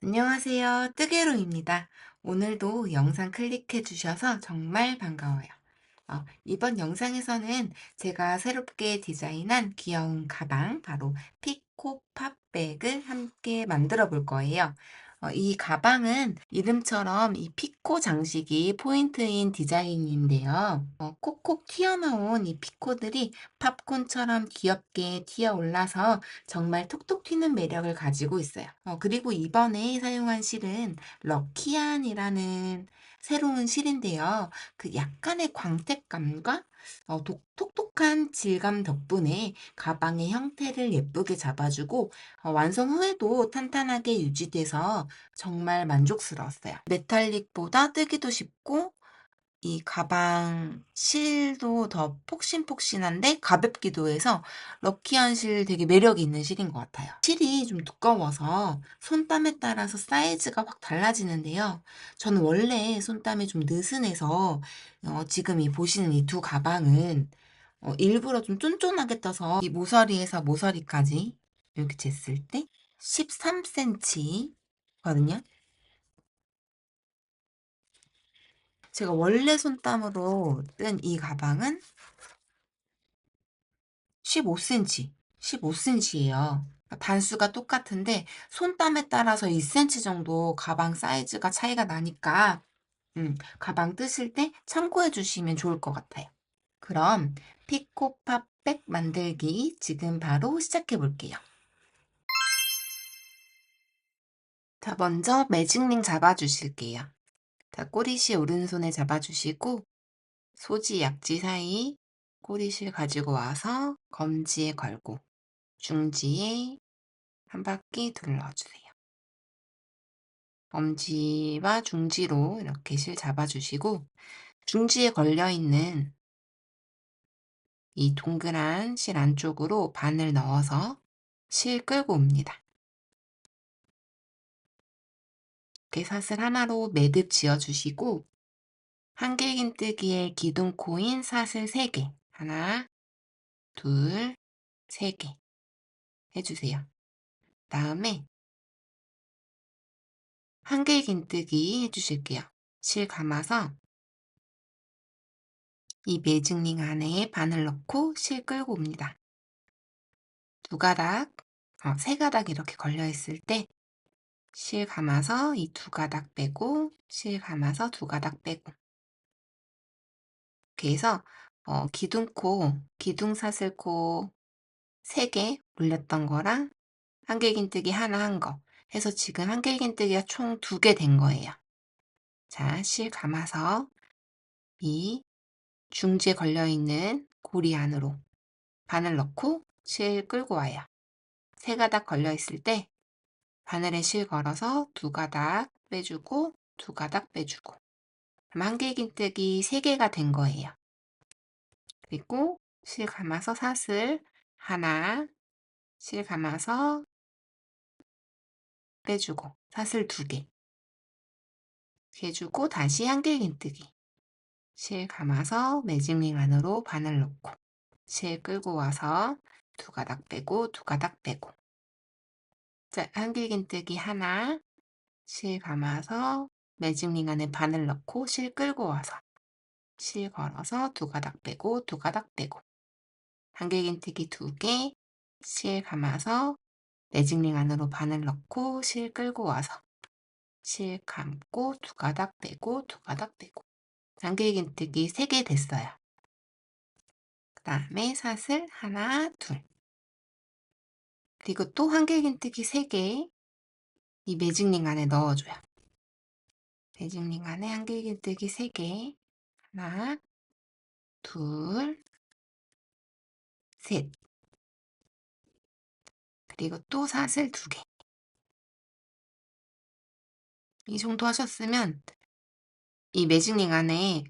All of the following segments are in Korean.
안녕하세요. 뜨개로입니다. 오늘도 영상 클릭해 주셔서 정말 반가워요. 이번 영상에서는 제가 새롭게 디자인한 귀여운 가방, 바로 피코팝백을 함께 만들어 볼 거예요. 이 가방은 이름처럼 이 피코 장식이 포인트인 디자인인데요. 콕콕 튀어나온 이 피코들이 팝콘처럼 귀엽게 튀어 올라서 정말 톡톡 튀는 매력을 가지고 있어요. 그리고 이번에 사용한 실은 럭키안이라는 새로운 실인데요. 그 약간의 광택감과 톡톡한 질감 덕분에 가방의 형태를 예쁘게 잡아주고 완성 후에도 탄탄하게 유지돼서 정말 만족스러웠어요. 메탈릭보다 뜨기도 쉽고 이 가방 실도 더 폭신폭신한데 가볍기도 해서 럭키한 실 되게 매력이 있는 실인 것 같아요. 실이 좀 두꺼워서 손땀에 따라서 사이즈가 확 달라지는데요. 저는 원래 손땀이 좀 느슨해서 지금 이 보시는 이 두 가방은 일부러 좀 쫀쫀하게 떠서 이 모서리에서 모서리까지 이렇게 쟀을 때 13cm거든요. 제가 원래 손땀으로 뜬 이 가방은 15cm, 15cm예요. 단수가 똑같은데 손땀에 따라서 2cm 정도 가방 사이즈가 차이가 나니까 가방 뜨실 때 참고해 주시면 좋을 것 같아요. 그럼 피코팝백 만들기 지금 바로 시작해 볼게요. 자, 먼저 매직링 잡아주실게요. 자, 꼬리실 오른손에 잡아주시고 소지, 약지 사이 꼬리실 가지고 와서 검지에 걸고 중지에 한 바퀴 둘러주세요. 검지와 중지로 이렇게 실 잡아주시고 중지에 걸려있는 이 동그란 실 안쪽으로 바늘 넣어서 실 끌고 옵니다. 이렇게 사슬 하나로 매듭 지어주시고 한길긴뜨기의 기둥코인 사슬 3개 하나, 둘, 3개 해주세요. 다음에 한길긴뜨기 해주실게요. 실 감아서 이 매직링 안에 바늘 넣고 실 끌고 옵니다. 두 가닥, 세 가닥 이렇게 걸려 있을 때 실 감아서 이 두 가닥 빼고 실 감아서 두 가닥 빼고 이렇게 해서 기둥사슬코 3개 올렸던 거랑 한길긴뜨기 하나 한 거 해서 지금 한길긴뜨기가 총 2개 된 거예요. 자, 실 감아서 이 중지에 걸려있는 고리 안으로 바늘 넣고 실 끌고 와요. 3가닥 걸려있을 때 바늘에 실 걸어서 2가닥 빼주고 2가닥 빼주고 그럼 한길긴뜨기 3개가 된 거예요. 그리고 실 감아서 사슬 하나, 실 감아서 빼주고 사슬 2개 이렇게 해주고 다시 한길긴뜨기 실 감아서 매직링 안으로 바늘 넣고 실 끌고 와서 2가닥 빼고 2가닥 빼고 자, 한길긴뜨기 하나 실 감아서 매직링 안에 바늘 넣고 실 끌고 와서 실 걸어서 2가닥 빼고 2가닥 빼고 한길긴뜨기 2개 실 감아서 매직링 안으로 바늘 넣고 실 끌고 와서 실 감고 2가닥 빼고 2가닥 빼고 한길긴뜨기 3개 됐어요. 그 다음에 사슬 하나, 둘 그리고 또 한길긴뜨기 3개 이 매직링 안에 넣어줘요. 매직링 안에 한길긴뜨기 3개 하나, 둘, 셋 그리고 또 사슬 2개 이 정도 하셨으면 이 매직링 안에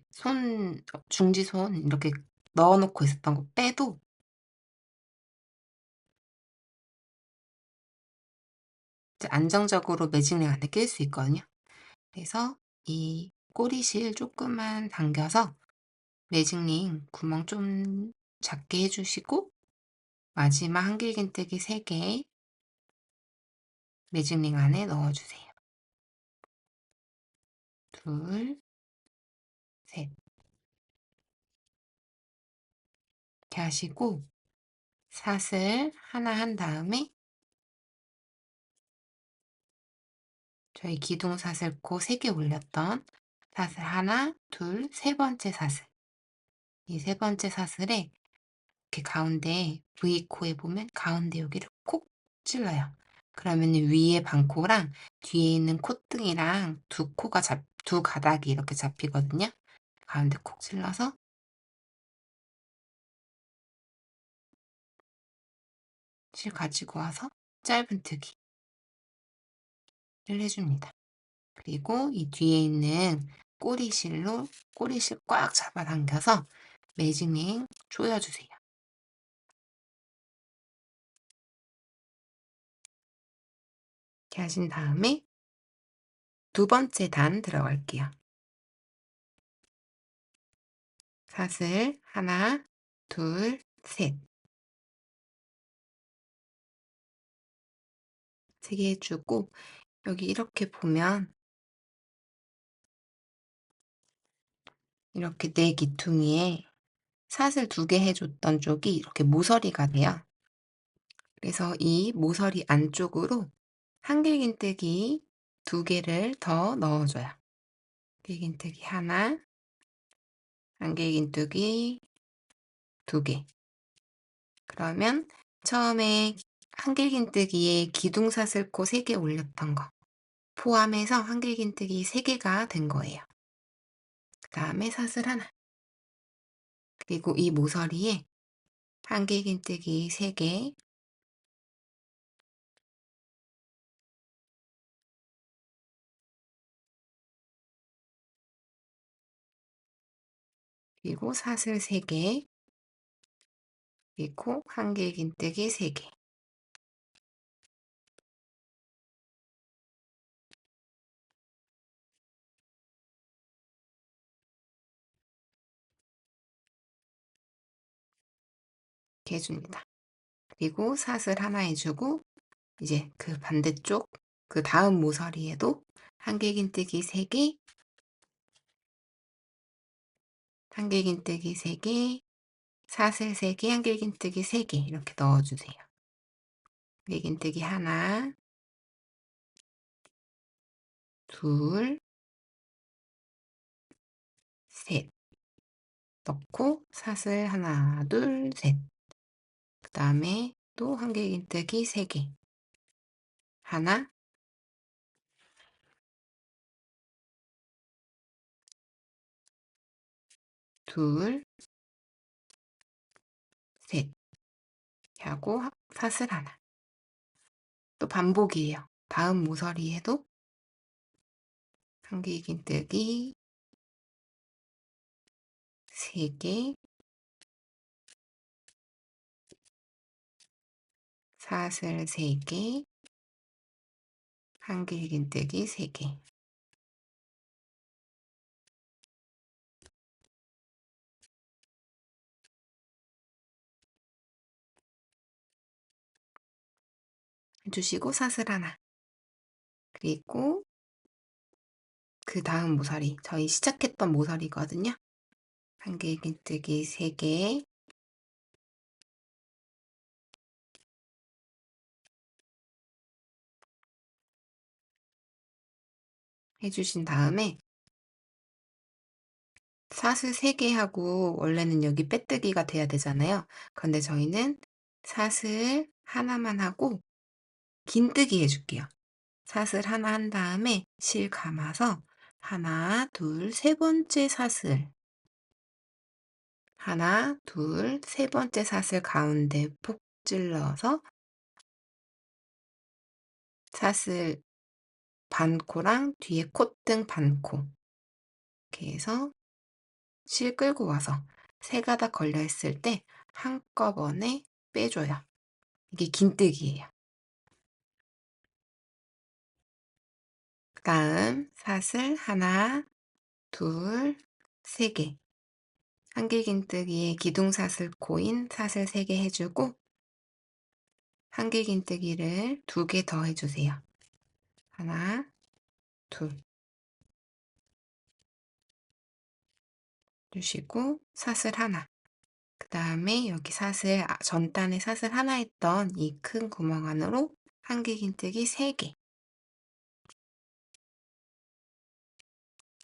중지손 이렇게 넣어놓고 있었던 거 빼도 이제 안정적으로 매직링 안에 낄 수 있거든요. 그래서 이 꼬리실 조금만 당겨서 매직링 구멍 좀 작게 해주시고 마지막 한길긴뜨기 3개 매직링 안에 넣어주세요. 둘, 셋. 이렇게 하시고 사슬 하나 한 다음에 저희 기둥 사슬코 3개 올렸던 사슬 하나, 둘, 세 번째 사슬. 이 세 번째 사슬에 이렇게 가운데 V코에 보면 가운데 여기를 콕 찔러요. 그러면 위에 반코랑 뒤에 있는 콧등이랑 두 가닥이 이렇게 잡히거든요. 가운데 콕 찔러서 실 가지고 와서 짧은뜨기를 해줍니다. 그리고 이 뒤에 있는 꼬리실 꽉 잡아당겨서 매직링 조여주세요. 이렇게 하신 다음에 두 번째 단 들어갈게요. 사슬 하나, 둘, 셋. 3개 해주고 여기 이렇게 보면 이렇게 내 귀퉁이에 사슬 2개 해줬던 쪽이 이렇게 모서리가 돼요. 그래서 이 모서리 안쪽으로 한길긴뜨기 2개를 더 넣어줘요. 한길긴뜨기 하나, 한길긴뜨기 2개. 그러면 처음에 한길긴뜨기에 기둥사슬코 3개 올렸던 거 포함해서 한길긴뜨기 3개가 된 거예요. 그 다음에 사슬 하나. 그리고 이 모서리에 한길긴뜨기 3개, 그리고 사슬 3개, 그리고 한길긴뜨기 3개. 이렇게 해줍니다. 그리고 사슬 하나 해주고 이제 그 반대쪽 그 다음 모서리에도 한길긴뜨기 3개, 한길긴뜨기 3개, 사슬 3개, 한길긴뜨기 3개 이렇게 넣어주세요. 한길긴뜨기 하나, 둘, 셋 넣고 사슬 하나, 둘, 셋. 그 다음에 또 한길긴뜨기 3개. 하나, 둘, 셋. 하고 사슬 하나. 또 반복이에요. 다음 모서리에도 한길긴뜨기 3개, 사슬 3개, 한길긴뜨기 3개. 해주시고 사슬 하나. 그리고 그 다음 모서리, 저희 시작했던 모서리거든요. 한길긴뜨기 3개, 해주신 다음에 사슬 3개 하고 원래는 여기 빼뜨기가 돼야 되잖아요. 그런데 저희는 사슬 하나만 하고 긴뜨기 해줄게요. 사슬 하나 한 다음에 실 감아서 하나, 둘, 세 번째 사슬. 하나, 둘, 세 번째 사슬 가운데 폭 찔러서 사슬 반코랑 뒤에 콧등 반코. 이렇게 해서 실 끌고 와서 세 가닥 걸려 있을 때 한꺼번에 빼줘요. 이게 긴뜨기예요. 그 다음 사슬 하나, 둘, 세 개. 한길긴뜨기에 기둥사슬 코인 사슬 3개 해주고 한길긴뜨기를 2개 더 해주세요. 하나, 둘. 주시고 사슬 하나. 그 다음에 여기 사슬, 전단에 사슬 하나 했던 이 큰 구멍 안으로 한길긴뜨기 3개.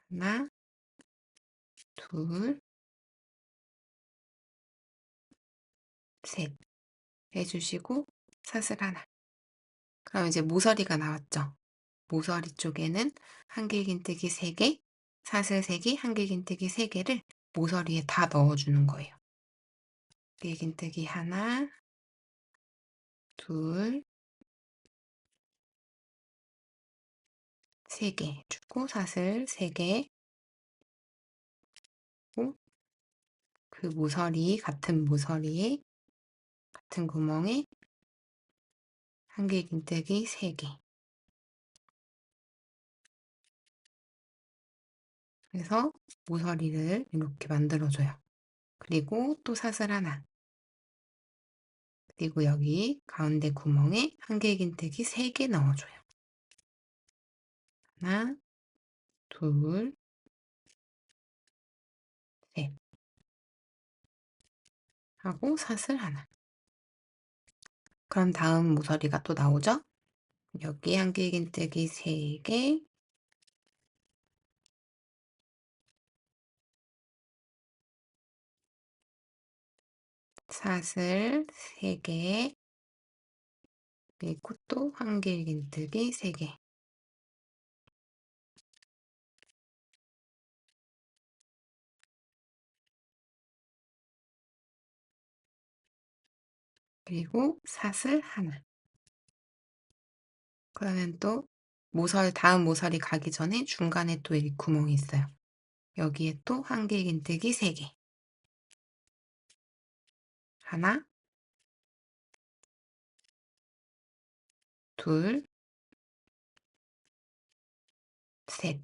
하나, 둘, 셋 해주시고 사슬 하나. 그럼 이제 모서리가 나왔죠. 모서리 쪽에는 한길긴뜨기 3개, 사슬 3개, 한길긴뜨기 3개를 모서리에 다 넣어주는 거예요. 한길긴뜨기 하나, 둘, 3개 주고 사슬 3개, 그 모서리, 같은 모서리에 같은 구멍에 한길긴뜨기 3개. 그래서 모서리를 이렇게 만들어줘요. 그리고 또 사슬 하나. 그리고 여기 가운데 구멍에 한길긴뜨기 3개 넣어줘요. 하나, 둘, 셋. 하고 사슬 하나. 그럼 다음 모서리가 또 나오죠? 여기 한길긴뜨기 3개, 사슬 3개, 그리고 또 한길긴뜨기 3개. 그리고 사슬 하나. 그러면 또 다음 모서리 가기 전에 중간에 또 이 구멍이 있어요. 여기에 또 한길긴뜨기 3개. 하나, 둘, 셋.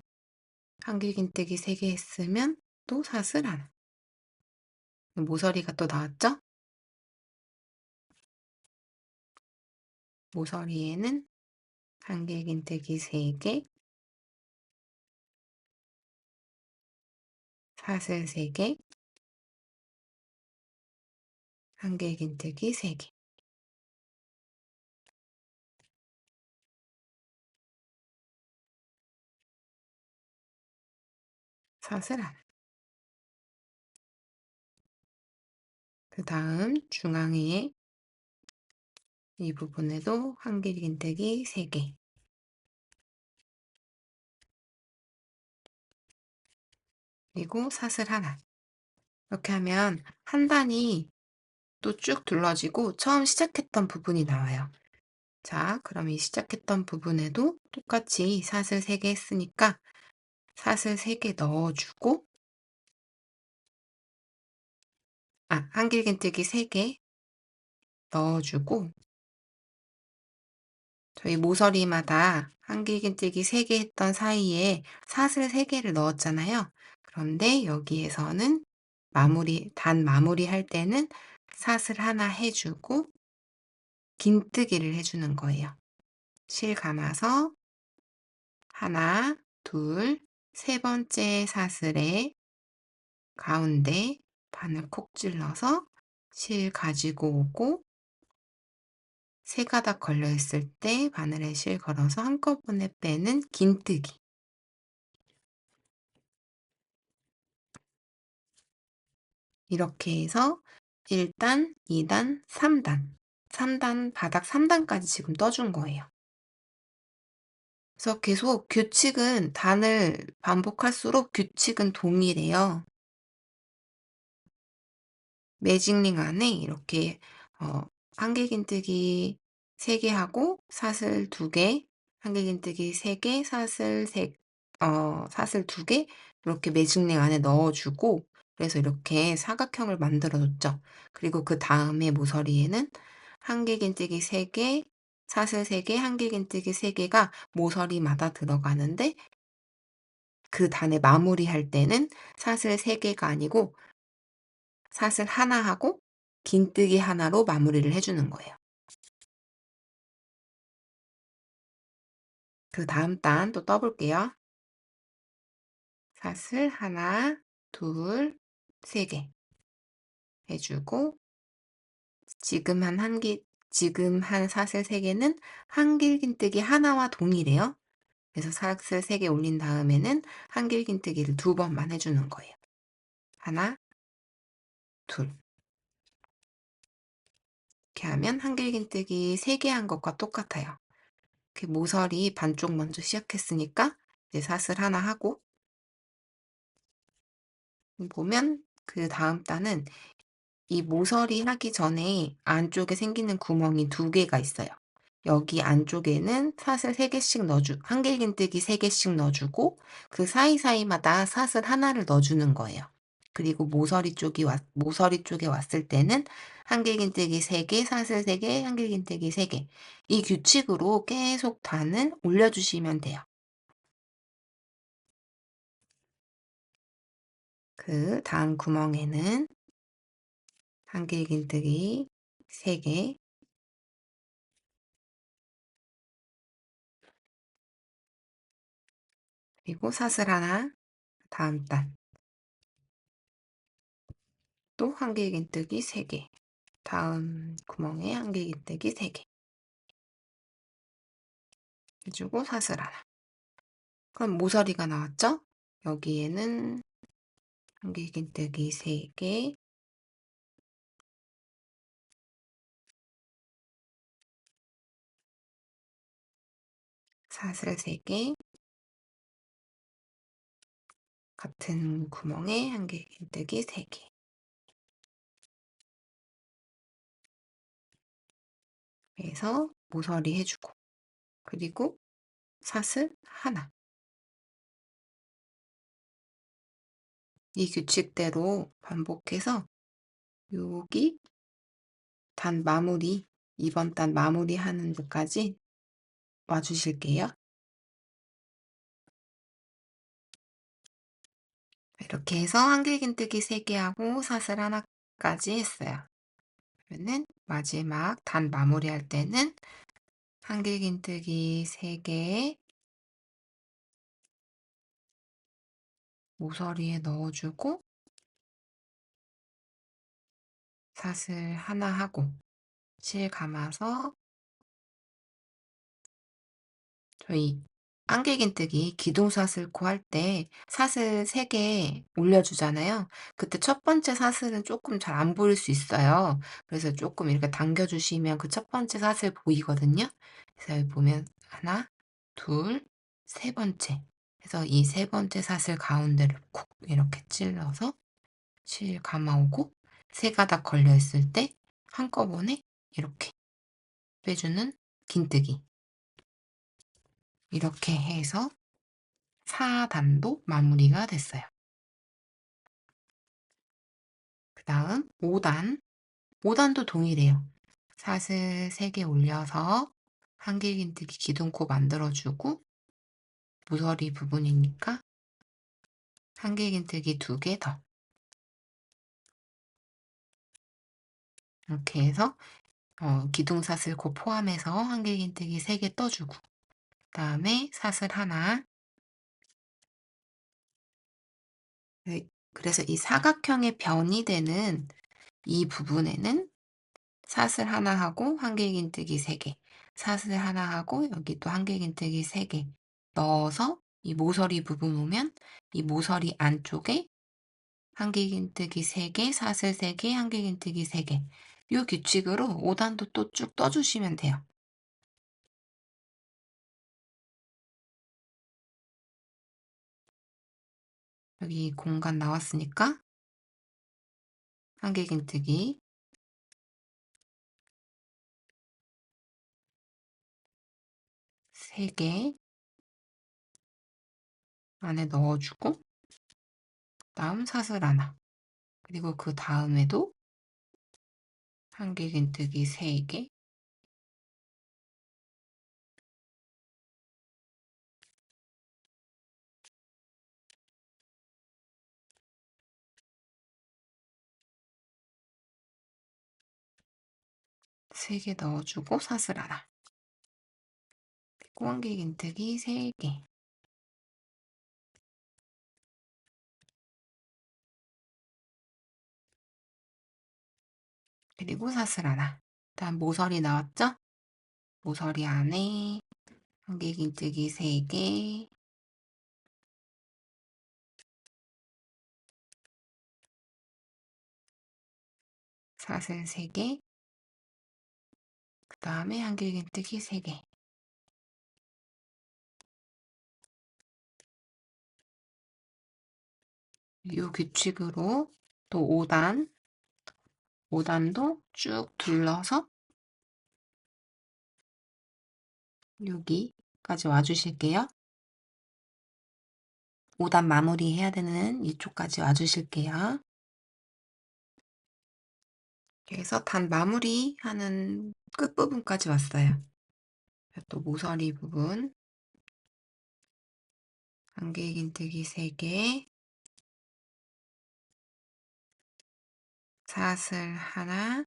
한길긴뜨기 3개 했으면 또 사슬 하나. 모서리가 또 나왔죠? 모서리에는 한길긴뜨기 3개, 사슬 3개, 한길긴뜨기 3개. 사슬 하나. 그 다음 중앙에 이 부분에도 한길긴뜨기 3개. 그리고 사슬 하나. 이렇게 하면 한 단이 또 쭉 둘러지고 처음 시작했던 부분이 나와요. 자, 그럼 이 시작했던 부분에도 똑같이 사슬 3개 했으니까 사슬 3개 넣어주고, 한길긴뜨기 3개 넣어주고, 저희 모서리마다 한길긴뜨기 3개 했던 사이에 사슬 3개를 넣었잖아요. 그런데 여기에서는 단 마무리 할 때는 사슬 하나 해주고 긴뜨기를 해주는 거예요. 실 감아서 하나, 둘, 세 번째 사슬에 가운데 바늘 콕 찔러서 실 가지고 오고, 세 가닥 걸려 있을 때 바늘에 실 걸어서 한꺼번에 빼는 긴뜨기. 이렇게 해서 1단, 2단, 3단. 3단, 바닥 3단까지 지금 떠준 거예요. 그래서 계속 단을 반복할수록 규칙은 동일해요. 매직링 안에 이렇게 한길긴뜨기 3개 하고 사슬 2개, 한길긴뜨기 3개, 사슬 2개 이렇게 매직링 안에 넣어주고, 그래서 이렇게 사각형을 만들어줬죠. 그리고 그 다음에 모서리에는 한길긴뜨기 3개, 사슬 3개, 한길긴뜨기 3개가 모서리마다 들어가는데, 그 단에 마무리할 때는 사슬 3개가 아니고 사슬 하나 하고 긴뜨기 하나로 마무리를 해주는 거예요. 그 다음 단 또 떠볼게요. 사슬 하나, 둘, 3개 해주고, 지금 한 지금 한 사슬 3개는 한길긴뜨기 하나와 동일해요. 그래서 사슬 3개 올린 다음에는 한길긴뜨기를 2번만 해주는 거예요. 하나, 둘. 이렇게 하면 한길긴뜨기 3개 한 것과 똑같아요. 모서리 반쪽 먼저 시작했으니까 이제 사슬 하나 하고, 보면 그 다음 단은 이 모서리 하기 전에 안쪽에 생기는 구멍이 2개가 있어요. 여기 안쪽에는 사슬 3개씩 한길긴뜨기 3개씩 넣어주고, 그 사이사이마다 사슬 하나를 넣어주는 거예요. 그리고 모서리 쪽에 왔을 때는 한길긴뜨기 3개, 사슬 3개, 한길긴뜨기 3개. 이 규칙으로 계속 단을 올려주시면 돼요. 그 다음 구멍에는 한길긴뜨기 3개, 그리고 사슬 하나, 다음 단. 또 한길긴뜨기 3개, 다음 구멍에 한길긴뜨기 3개 해주고 사슬 하나. 그럼 모서리가 나왔죠? 여기에는 한길긴뜨기 3개, 사슬 3개, 같은 구멍에 한길긴뜨기 3개. 그래서 모서리 해주고, 그리고 사슬 하나. 이 규칙대로 반복해서 여기 단 마무리, 이번 단 마무리하는 데까지 와주실게요. 이렇게 해서 한길긴뜨기 3개 하고 사슬 하나까지 했어요. 그러면은 마지막 단 마무리할 때는 한길긴뜨기 3개 모서리에 넣어주고 사슬 하나 하고 실 감아서, 저희 한길긴뜨기 기둥사슬코 할 때 사슬 3개 올려주잖아요. 그때 첫 번째 사슬은 조금 잘 안 보일 수 있어요. 그래서 조금 이렇게 당겨주시면 그 첫 번째 사슬 보이거든요. 그래서 여기 보면 하나, 둘, 세 번째. 그래서 이 세 번째 사슬 가운데를 콕 이렇게 찔러서 실 감아오고, 세 가닥 걸려 있을 때 한꺼번에 이렇게 빼주는 긴뜨기. 이렇게 해서 4단도 마무리가 됐어요. 그 다음 5단. 5단도 동일해요. 사슬 3개 올려서 한길긴뜨기 기둥코 만들어주고, 모서리 부분이니까 한길긴뜨기 2개 더. 이렇게 해서 기둥사슬코 포함해서 한길긴뜨기 3개 떠주고, 그 다음에 사슬 하나. 그래서 이 사각형의 변이 되는 이 부분에는 사슬 하나 하고 한길긴뜨기 3개, 사슬 하나 하고 여기 또 한길긴뜨기 3개 넣어서 이 모서리 부분 오면 이 모서리 안쪽에 한길긴뜨기 3개, 사슬 3개, 한길긴뜨기 3개. 이 규칙으로 5단도 또 쭉 떠주시면 돼요. 여기 공간 나왔으니까 한길긴뜨기 3개 안에 넣어주고, 다음 사슬 하나, 그리고 그 다음에도 한길긴뜨기 3개, 3개 넣어주고 사슬 하나, 그리고 한길긴뜨기 3개. 그리고 사슬 하나. 다음 모서리 나왔죠? 모서리 안에 한길긴뜨기 3개, 사슬 3개, 그 다음에 한길긴뜨기 3개. 이 규칙으로 또 5단도 쭉 둘러서 여기까지 와주실게요. 5단 마무리해야 되는 이쪽까지 와주실게요. 그래서 단 마무리하는 끝부분까지 왔어요. 또 모서리 부분 한길긴뜨기 3개, 사슬 하나,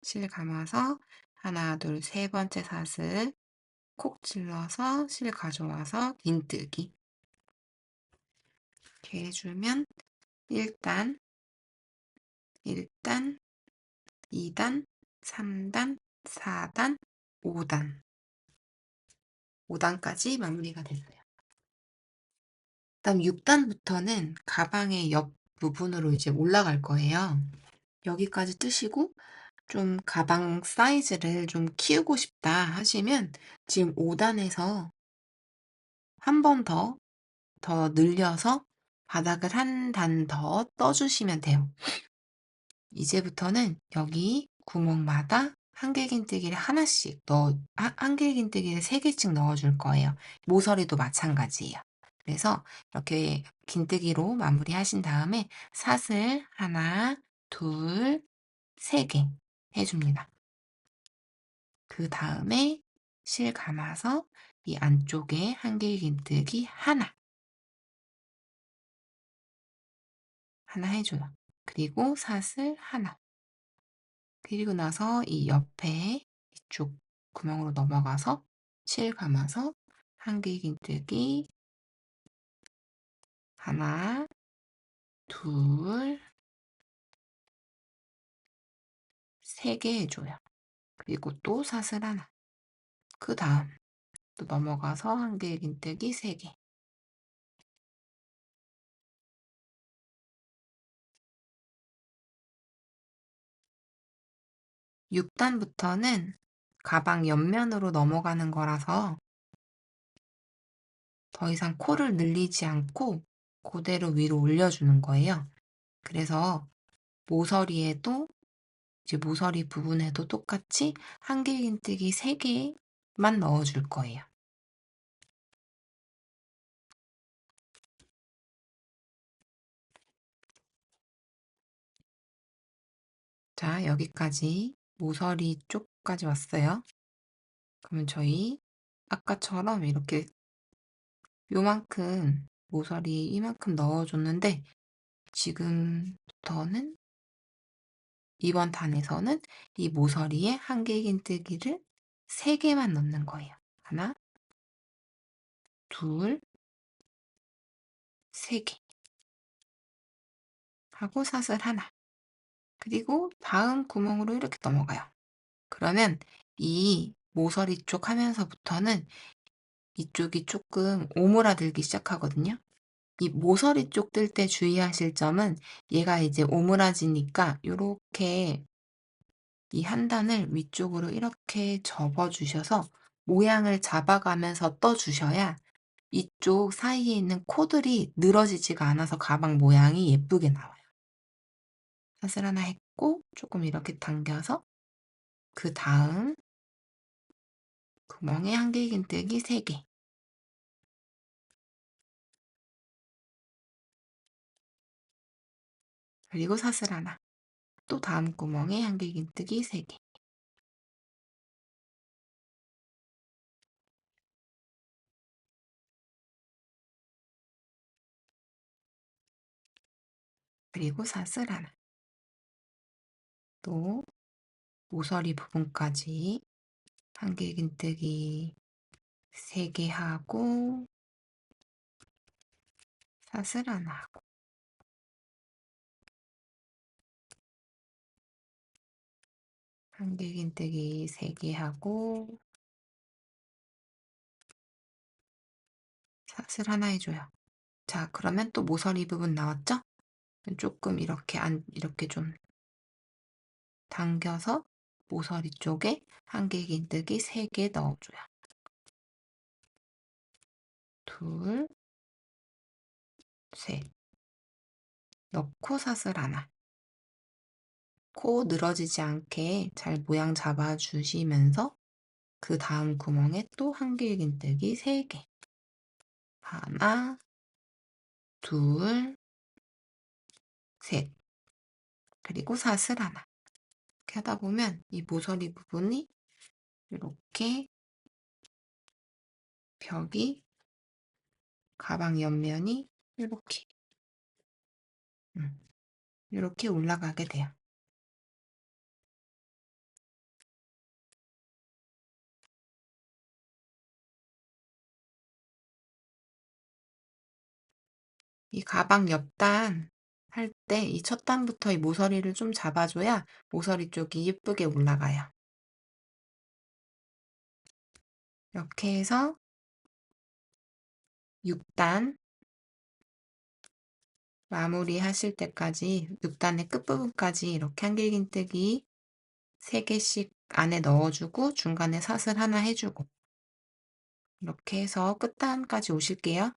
실 감아서 하나, 둘, 세 번째 사슬 콕 찔러서 실 가져와서 긴뜨기. 이렇게 해주면 1단, 1단, 2단, 3단, 4단, 5단. 5단까지 마무리가 됐어요. 그다음 6단부터는 가방의 옆 부분으로 이제 올라갈 거예요. 여기까지 뜨시고 좀 가방 사이즈를 좀 키우고 싶다 하시면 지금 5단에서 한 번 더 늘려서 바닥을 한 단 더 떠주시면 돼요. 이제부터는 여기 구멍마다 한길긴뜨기를 하나씩 한길긴뜨기를 3개씩 넣어줄 거예요. 모서리도 마찬가지예요. 그래서 이렇게 긴뜨기로 마무리하신 다음에 사슬 하나, 둘, 3개 해줍니다. 그 다음에 실 감아서 이 안쪽에 한길긴뜨기 하나 해줘요. 그리고 사슬 하나. 그리고 나서 이 옆에 이쪽 구멍으로 넘어가서 실 감아서 한길긴뜨기 하나, 둘, 3개 해줘요. 그리고 또 사슬 하나. 그 다음 또 넘어가서 한길긴뜨기 3개. 6단부터는 가방 옆면으로 넘어가는 거라서 더 이상 코를 늘리지 않고 그대로 위로 올려주는 거예요. 그래서 모서리에도 이제 모서리 부분에도 똑같이 한길긴뜨기 3개만 넣어줄 거예요. 자, 여기까지 모서리 쪽까지 왔어요. 그러면 저희 아까처럼 이렇게 요만큼 모서리 이만큼 넣어줬는데 지금부터는 이번 단에서는 이 모서리에 한길긴뜨기를 3개만 넣는 거예요. 하나, 둘, 3개 하고 사슬 하나. 그리고 다음 구멍으로 이렇게 넘어가요. 그러면 이 모서리 쪽 하면서부터는 이쪽이 조금 오므라들기 시작하거든요. 이 모서리 쪽 뜰 때 주의하실 점은 얘가 이제 오므라지니까 이렇게 이 한 단을 위쪽으로 이렇게 접어주셔서 모양을 잡아가면서 떠주셔야 이쪽 사이에 있는 코들이 늘어지지가 않아서 가방 모양이 예쁘게 나와요. 사슬 하나 했고 조금 이렇게 당겨서 그 다음 구멍에 한길긴뜨기 3개. 그리고 사슬 하나. 또 다음 구멍에 한길긴뜨기 3개. 그리고 사슬 하나. 또 모서리 부분까지 한길긴뜨기 3개 하고 사슬 하나 하고 한길긴뜨기 3개 하고 사슬 하나 해줘요. 자, 그러면 또 모서리 부분 나왔죠? 조금 이렇게 이렇게 좀 당겨서 모서리 쪽에 한길긴뜨기 3개 넣어줘요. 둘, 셋. 넣고 사슬 하나. 코 늘어지지 않게 잘 모양 잡아주시면서 그 다음 구멍에 또 한길긴뜨기 3개. 하나, 둘, 셋. 그리고 사슬 하나. 이렇게 하다 보면 이 모서리 부분이 이렇게 벽이 가방 옆면이 이렇게 이렇게 올라가게 돼요. 이 가방 옆단 할 때 이 첫 단부터 이 모서리를 좀 잡아줘야 모서리 쪽이 예쁘게 올라가요. 이렇게 해서 6단 마무리 하실 때까지 6단의 끝부분까지 이렇게 한길긴뜨기 3개씩 안에 넣어주고 중간에 사슬 하나 해주고 이렇게 해서 끝단까지 오실게요.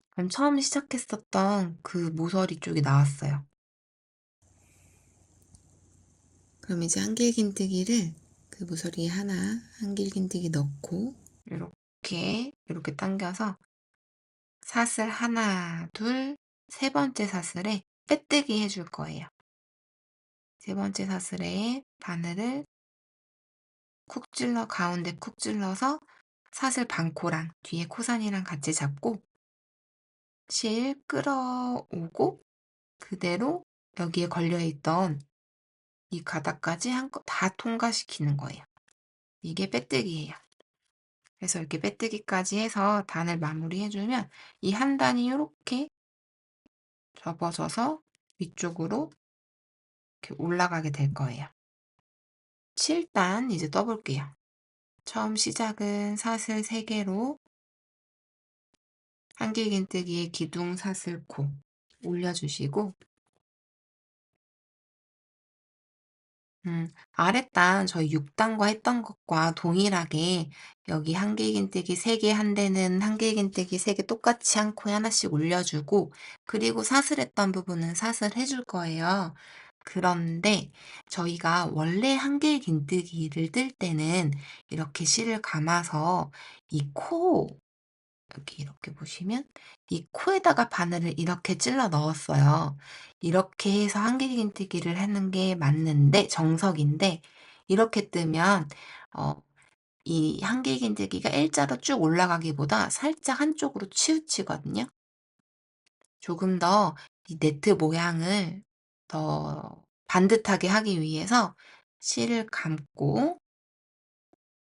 그럼 처음 시작했었던 그 모서리 쪽이 나왔어요. 그럼 이제 한길긴뜨기를 그 모서리에 하나 한길긴뜨기 넣고 이렇게 당겨서 사슬 하나, 둘, 세 번째 사슬에 빼뜨기 해줄 거예요. 세 번째 사슬에 바늘을 가운데 쿡 찔러서 사슬 반코랑 뒤에 코산이랑 같이 잡고 실 끌어오고 그대로 여기에 걸려있던 이 가닥까지 한껏 다 통과시키는 거예요. 이게 빼뜨기예요. 그래서 이렇게 빼뜨기까지 해서 단을 마무리해주면 이 한 단이 이렇게 접어져서 위쪽으로 이렇게 올라가게 될 거예요. 7단 이제 떠볼게요. 처음 시작은 사슬 3개로 한길긴뜨기에 기둥 사슬코 올려주시고 아랫단 저희 6단과 했던 것과 동일하게 여기 한길긴뜨기 3개 한 데는 한길긴뜨기 3개 똑같이 한 코에 하나씩 올려주고 그리고 사슬했던 부분은 사슬해줄 거예요. 그런데 저희가 원래 한길긴뜨기를 뜰 때는 이렇게 실을 감아서 여기 이렇게 보시면 이 코에다가 바늘을 이렇게 찔러 넣었어요. 이렇게 해서 한길긴뜨기를 하는 게 맞는데 정석인데 이렇게 뜨면 이 한길긴뜨기가 일자로 쭉 올라가기보다 살짝 한쪽으로 치우치거든요. 조금 더 이 네트 모양을 더 반듯하게 하기 위해서 실을 감고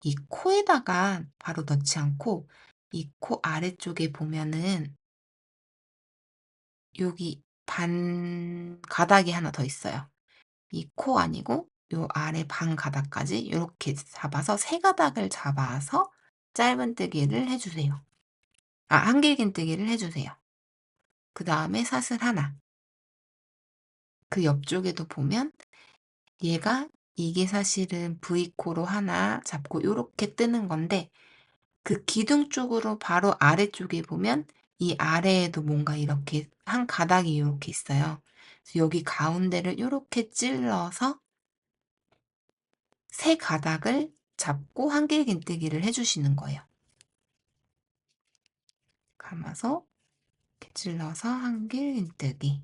이 코에다가 바로 넣지 않고 이 코 아래쪽에 보면은 여기 반 가닥이 하나 더 있어요. 이 코 아니고 요 아래 반 가닥까지 이렇게 잡아서 세 가닥을 잡아서 짧은뜨기를 해주세요. 한길긴뜨기를 해주세요. 그 다음에 사슬 하나. 그 옆쪽에도 보면 이게 사실은 V코로 하나 잡고 이렇게 뜨는 건데 그 기둥 쪽으로 바로 아래쪽에 보면 이 아래에도 뭔가 이렇게 한 가닥이 이렇게 있어요. 그래서 여기 가운데를 이렇게 찔러서 세 가닥을 잡고 한길긴뜨기를 해주시는 거예요. 감아서 이렇게 찔러서 한길긴뜨기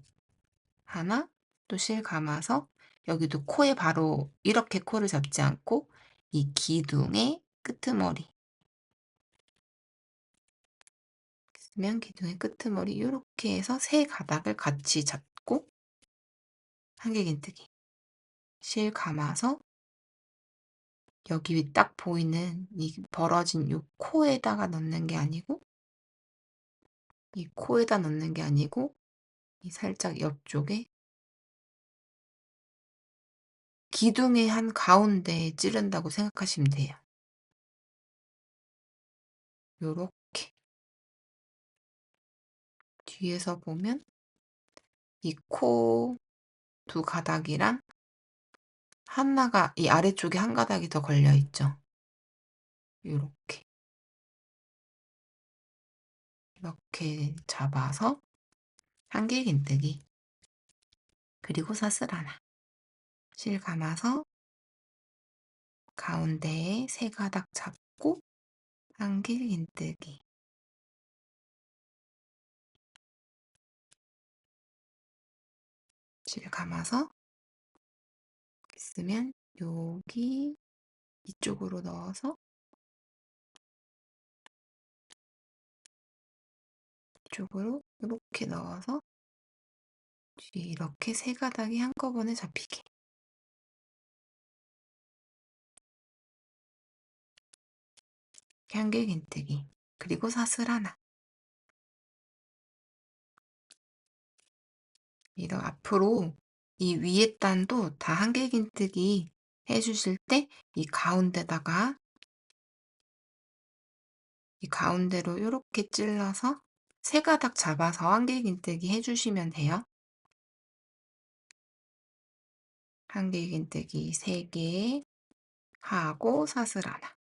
하나, 또 실 감아서 여기도 코에 바로 이렇게 코를 잡지 않고 이 기둥의 끄트머리 쓰면 기둥의 끄트머리 이렇게 해서 세 가닥을 같이 잡고 한길긴뜨기 실 감아서 여기 딱 보이는 이 벌어진 이 코에다가 넣는 게 아니고 이 코에다 넣는 게 아니고 이 살짝 옆쪽에 기둥의 한 가운데에 찌른다고 생각하시면 돼요. 요렇게. 뒤에서 보면 이 코 두 가닥이랑 하나가 이 아래쪽에 한 가닥이 더 걸려 있죠. 요렇게. 이렇게 잡아서 한길긴뜨기. 그리고 사슬 하나. 실 감아서 가운데에 세 가닥 잡고 한길긴뜨기. 실 감아서 있으면 여기 이쪽으로 넣어서 이쪽으로 이렇게 넣어서 뒤에 이렇게 세 가닥이 한꺼번에 잡히게. 한길긴뜨기. 그리고 사슬 하나. 이런 앞으로 이 위에 단도 다 한길긴뜨기 해주실 때 이 가운데다가 이 가운데로 이렇게 찔러서 세 가닥 잡아서 한길긴뜨기 해주시면 돼요. 한길긴뜨기 3개 하고 사슬 하나.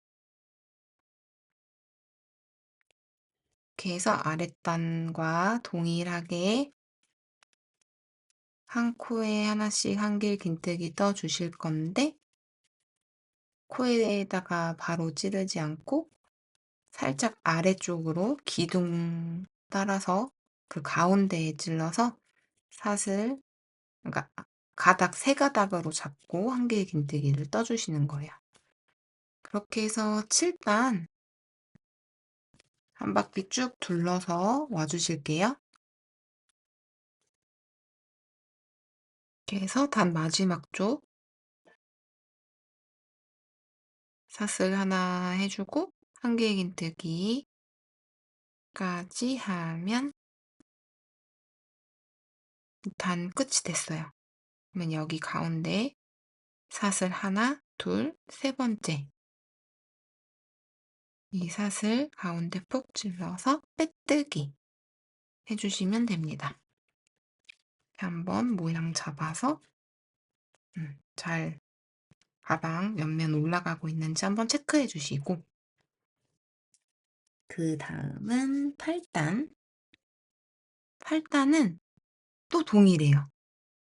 이렇게 해서 아랫단과 동일하게 한 코에 하나씩 한길긴뜨기 떠주실 건데 코에다가 바로 찌르지 않고 살짝 아래쪽으로 기둥 따라서 그 가운데에 찔러서 사슬, 그러니까 가닥 세 가닥으로 잡고 한길긴뜨기를 떠주시는 거예요. 그렇게 해서 7단 한 바퀴 쭉 둘러서 와주실게요. 이렇게 해서 단 마지막 쪽 사슬 하나 해주고 한길긴뜨기까지 하면 단 끝이 됐어요. 그러면 여기 가운데 사슬 하나, 둘, 세 번째 이 사슬 가운데 푹 찔러서 빼뜨기 해주시면 됩니다. 한번 모양 잡아서 잘 가방 옆면 올라가고 있는지 한번 체크해 주시고 그 다음은 8단. 8단은 또 동일해요.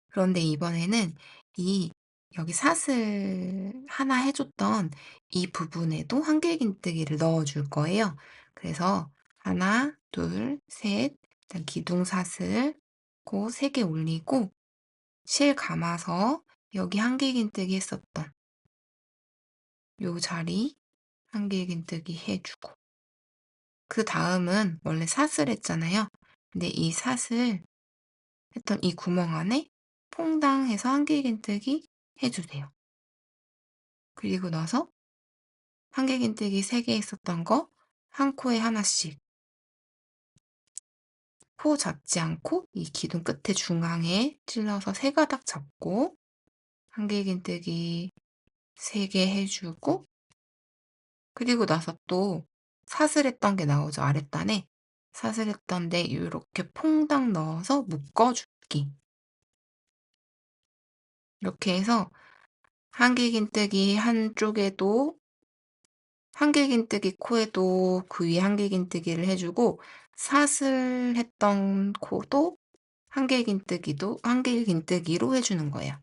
그런데 이번에는 이 여기 사슬 하나 해줬던 이 부분에도 한길긴뜨기를 넣어줄 거예요. 그래서 하나, 둘, 셋, 일단 기둥 사슬 그 3개 올리고 실 감아서 여기 한길긴뜨기 했었던 요 자리 한길긴뜨기 해주고 그 다음은 원래 사슬 했잖아요. 근데 이 사슬 했던 이 구멍 안에 퐁당해서 한길긴뜨기 해주세요. 그리고 나서 한길긴뜨기 3개 했었던 거 한 코에 하나씩 코 잡지 않고 이 기둥 끝에 중앙에 찔러서 3가닥 잡고 한길긴뜨기 3개 해주고 그리고 나서 또 사슬했던 게 나오죠. 아랫단에 사슬했던 데 이렇게 퐁당 넣어서 묶어주기. 이렇게 해서 한길긴뜨기 한쪽에도 한길긴뜨기 코에도 그 위에 한길긴뜨기를 해주고 사슬했던 코도 한길긴뜨기로 해주는 거예요.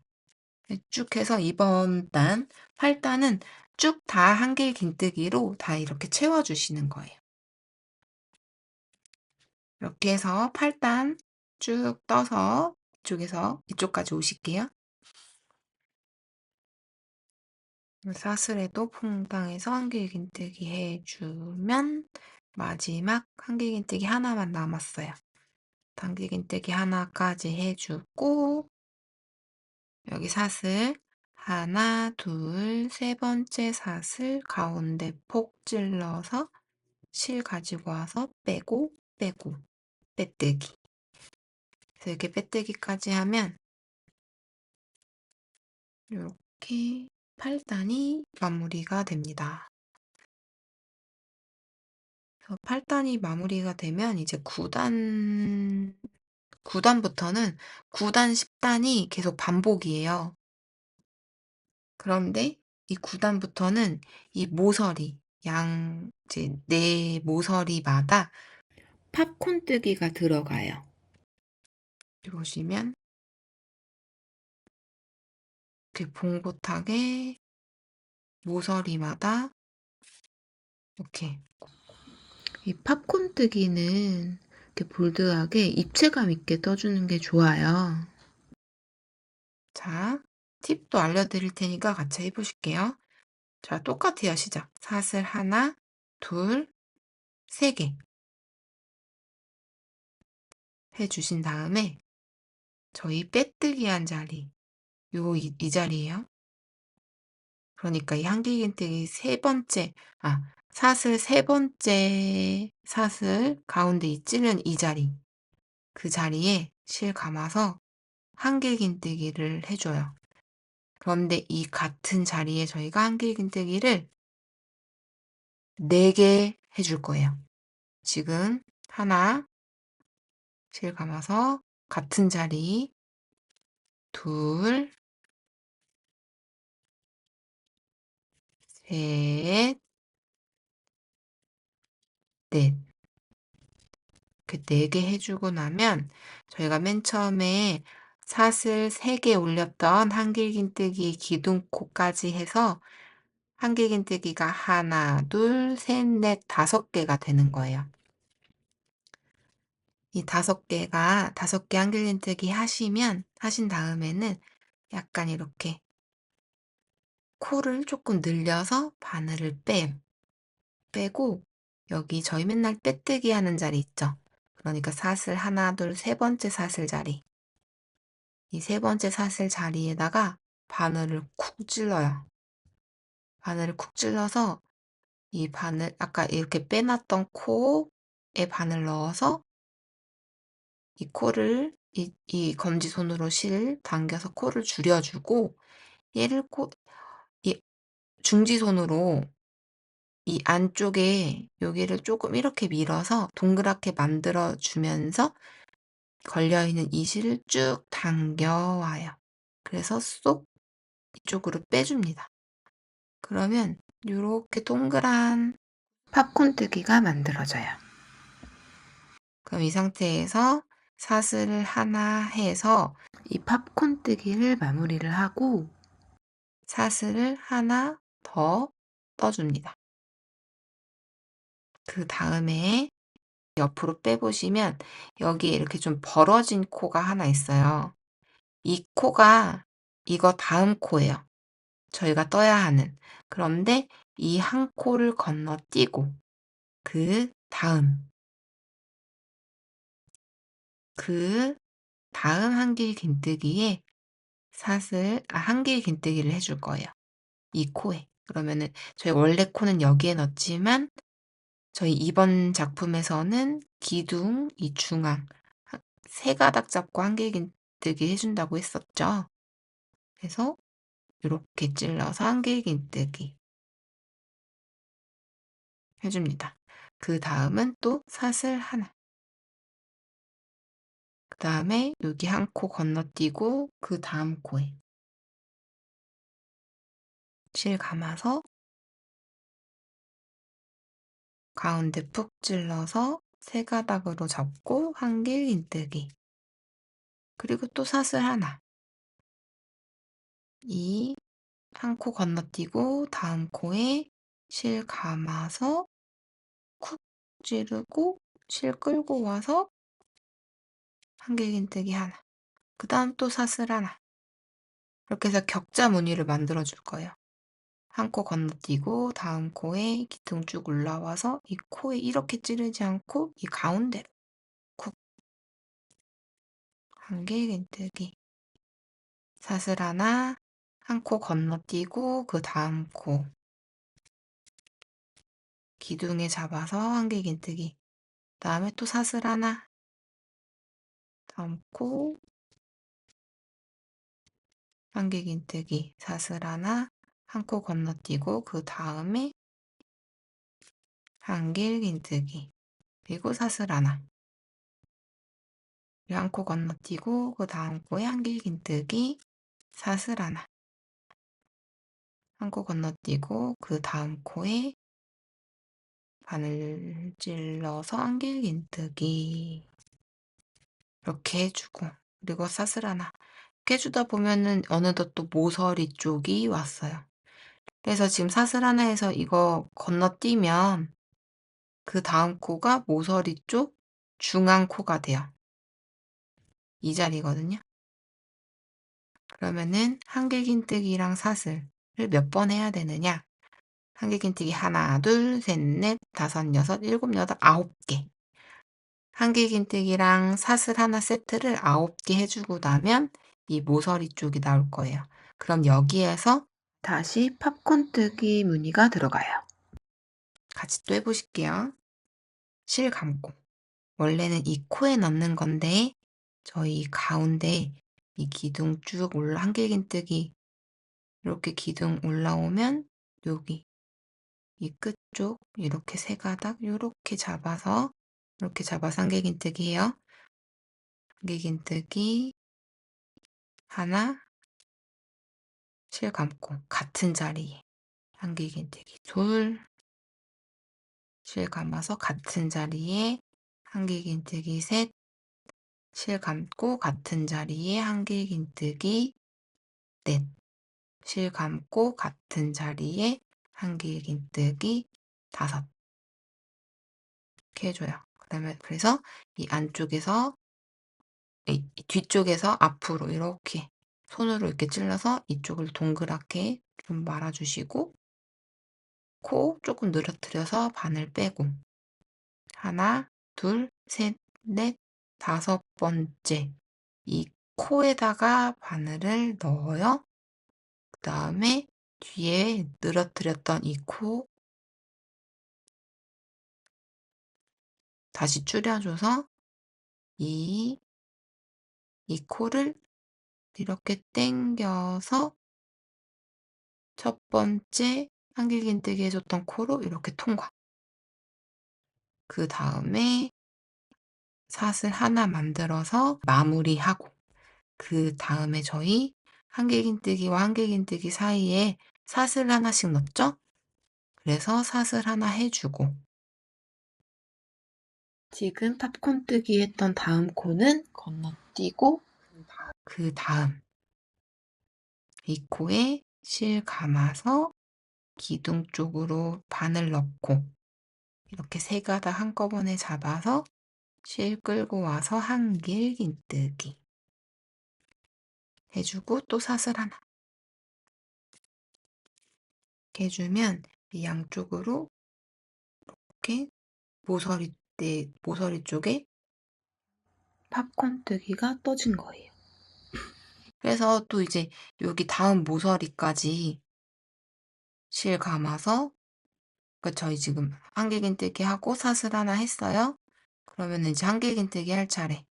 쭉 해서 이번 단 8단은 쭉 다 한길긴뜨기로 다 이렇게 채워주시는 거예요. 이렇게 해서 8단 쭉 떠서 이쪽에서 이쪽까지 오실게요. 사슬에도 퐁당해서 한길긴뜨기 해주면 마지막 한길긴뜨기 하나만 남았어요. 한길긴뜨기 하나까지 해주고 여기 사슬 하나, 둘, 세 번째 사슬 가운데 폭 찔러서 실 가지고 와서 빼고 빼고 빼뜨기. 그래서 이렇게 빼뜨기까지 하면 이렇게 8단이 마무리가 됩니다. 그래서 8단이 마무리가 되면 이제 9단부터는 9단, 10단이 계속 반복이에요. 그런데 이 9단부터는 이 모서리, 이제 네 모서리마다 팝콘 뜨기가 들어가요. 보시면 이렇게 봉고탁의 모서리마다 이렇게 이 팝콘 뜨기는 이렇게 볼드하게 입체감 있게 떠주는 게 좋아요. 자, 팁도 알려드릴 테니까 같이 해보실게요. 자, 똑같아요. 시작. 사슬 하나, 둘, 세 개 해주신 다음에 저희 빼뜨기 한 자리, 이 자리예요. 그러니까 이 한길긴뜨기 사슬 세 번째 사슬 가운데 찌는 이 자리, 그 자리에 실 감아서 한길긴뜨기를 해줘요. 그런데 이 같은 자리에 저희가 한길긴뜨기를 4개 해줄 거예요. 지금 하나, 실 감아서 같은 자리, 둘, 셋, 넷. 이렇게 4개 해주고 나면 저희가 맨 처음에 사슬 3개 올렸던 한길긴뜨기 기둥코까지 해서 한길긴뜨기가 하나, 둘, 셋, 넷, 5개가 되는 거예요. 이 5개 한길긴뜨기 하신 다음에는 약간 이렇게 코를 조금 늘려서 바늘을 빼고 여기 저희 맨날 빼뜨기 하는 자리 있죠? 그러니까 사슬 하나, 둘, 세 번째 사슬 자리. 이 세 번째 사슬 자리에다가 바늘을 쿡 찔러요. 바늘을 쿡 찔러서 이 바늘, 아까 이렇게 빼놨던 코에 바늘 넣어서 이 코를, 이 검지손으로 실 당겨서 코를 줄여주고 얘를 이 중지손으로 이 안쪽에 여기를 조금 이렇게 밀어서 동그랗게 만들어주면서 걸려있는 이 실을 쭉 당겨와요. 그래서 쏙 이쪽으로 빼줍니다. 그러면 이렇게 동그란 팝콘 뜨기가 만들어져요. 그럼 이 상태에서 사슬을 하나 해서 이 팝콘 뜨기를 마무리를 하고 사슬을 하나 더 떠줍니다. 그 다음에 옆으로 빼보시면 여기에 이렇게 좀 벌어진 코가 하나 있어요. 이 코가 이거 다음 코예요. 저희가 떠야 하는. 그런데 이 한 코를 건너뛰고 그 다음 한길긴뜨기에 한길긴뜨기를 해줄 거예요. 이 코에. 그러면은 저희 원래 코는 여기에 넣지만 저희 이번 작품에서는 기둥, 이 중앙 세 가닥 잡고 한길긴뜨기 해준다고 했었죠. 그래서 이렇게 찔러서 한길긴뜨기 해줍니다. 그 다음은 또 사슬 하나. 그 다음에 여기 한 코 건너뛰고 그 다음 코에 실 감아서 가운데 푹 찔러서 세 가닥으로 잡고 한길긴뜨기. 그리고 또 사슬 하나. 이 한 코 건너뛰고 다음 코에 실 감아서 쿡 찌르고 실 끌고 와서 한길긴뜨기 하나. 그 다음 또 사슬 하나. 이렇게 해서 격자 무늬를 만들어 줄 거예요. 한 코 건너뛰고 다음 코에 기둥 쭉 올라와서 이 코에 이렇게 찌르지 않고 이 가운데로 쿡 한길긴뜨기 사슬 하나 한 코 건너뛰고 그 다음 코 기둥에 잡아서 한길긴뜨기 다음에 또 사슬 하나 다음 코 한길긴뜨기 사슬 하나, 한 코 건너뛰고 그 다음에 한길긴뜨기, 그리고 사슬 하나, 한 코 건너뛰고 그 다음 코에 한길긴뜨기, 사슬 하나, 한 코 건너뛰고 그 다음 코에 바늘 찔러서 한길긴뜨기 이렇게 해주고, 그리고 사슬 하나 이렇게 해주다 보면은 어느덧 또 모서리 쪽이 왔어요. 그래서 지금 사슬 하나에서 이거 건너뛰면 그 다음 코가 모서리 쪽 중앙 코가 돼요. 이 자리거든요. 그러면은 한길긴뜨기랑 사슬을 몇 번 해야 되느냐? 한길긴뜨기 하나, 둘, 셋, 넷, 다섯, 여섯, 일곱, 여덟, 9개. 한길긴뜨기랑 사슬 하나 세트를 9개 해주고 나면 이 모서리 쪽이 나올 거예요. 그럼 여기에서 다시 팝콘 뜨기 무늬가 들어가요. 같이 또 해보실게요. 실 감고. 원래는 이 코에 넣는 건데 저희 가운데 이 기둥 쭉 한길긴뜨기 이렇게 기둥 올라오면 여기 이 끝쪽 이렇게 세 가닥 이렇게 잡아서 한길긴뜨기 해요. 한길긴뜨기 하나, 실 감고 같은 자리에 한길긴뜨기 둘, 실 감아서 같은 자리에 한길긴뜨기 셋, 실 감고 같은 자리에 한길긴뜨기 넷, 실 감고 같은 자리에 한길긴뜨기 다섯 이렇게 해줘요. 그다음에 그래서 이 안쪽에서 이 뒤쪽에서 앞으로 이렇게 손으로 이렇게 찔러서 이쪽을 동그랗게 좀 말아주시고 코 조금 늘어뜨려서 바늘 빼고 하나, 둘, 셋, 넷, 다섯 번째 이 코에다가 바늘을 넣어요. 그 다음에 뒤에 늘어뜨렸던 이 코 다시 줄여줘서 이 코를 이렇게 당겨서 첫 번째 한길긴뜨기 해줬던 코로 이렇게 통과. 그 다음에 사슬 하나 만들어서 마무리하고 그 다음에 저희 한길긴뜨기와 한길긴뜨기 사이에 사슬 하나씩 넣었죠? 그래서 사슬 하나 해주고 지금 팝콘 뜨기 했던 다음 코는 건너뛰고 그 다음 이 코에 실 감아서 기둥 쪽으로 바늘 넣고 이렇게 세 가닥 한꺼번에 잡아서 실 끌고 와서 한길긴뜨기 해주고 또 사슬 하나 이렇게 해주면 이 양쪽으로 이렇게 모서리 쪽에 팝콘 뜨기가 떠진 거예요. 그래서 또 이제 여기 다음 모서리까지 실 감아서 저희 지금 한길긴뜨기 하고 사슬 하나 했어요. 그러면 이제 한길긴뜨기 할 차례.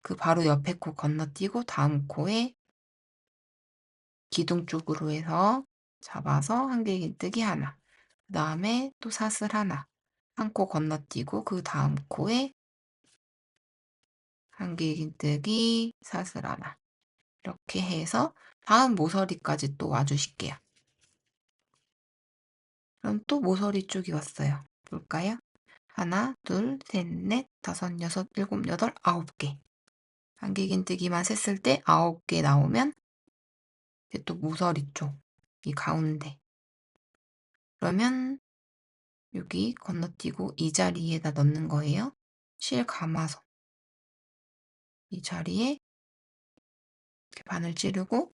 그 바로 옆에 코 건너뛰고 다음 코에 기둥 쪽으로 해서 잡아서 한길긴뜨기 하나. 그 다음에 또 사슬 하나. 한 코 건너뛰고 그 다음 코에 한길긴뜨기 사슬 하나. 이렇게 해서 다음 모서리까지 또 와주실게요. 그럼 또 모서리 쪽이 왔어요. 볼까요? 하나, 둘, 셋, 넷, 다섯, 여섯, 일곱, 여덟, 9개. 한길긴뜨기만 셌을 때 9개 나오면 이제 또 모서리 쪽, 이 가운데. 그러면 여기 건너뛰고 이 자리에다 넣는 거예요. 실 감아서 이 자리에 이렇게 바늘 찌르고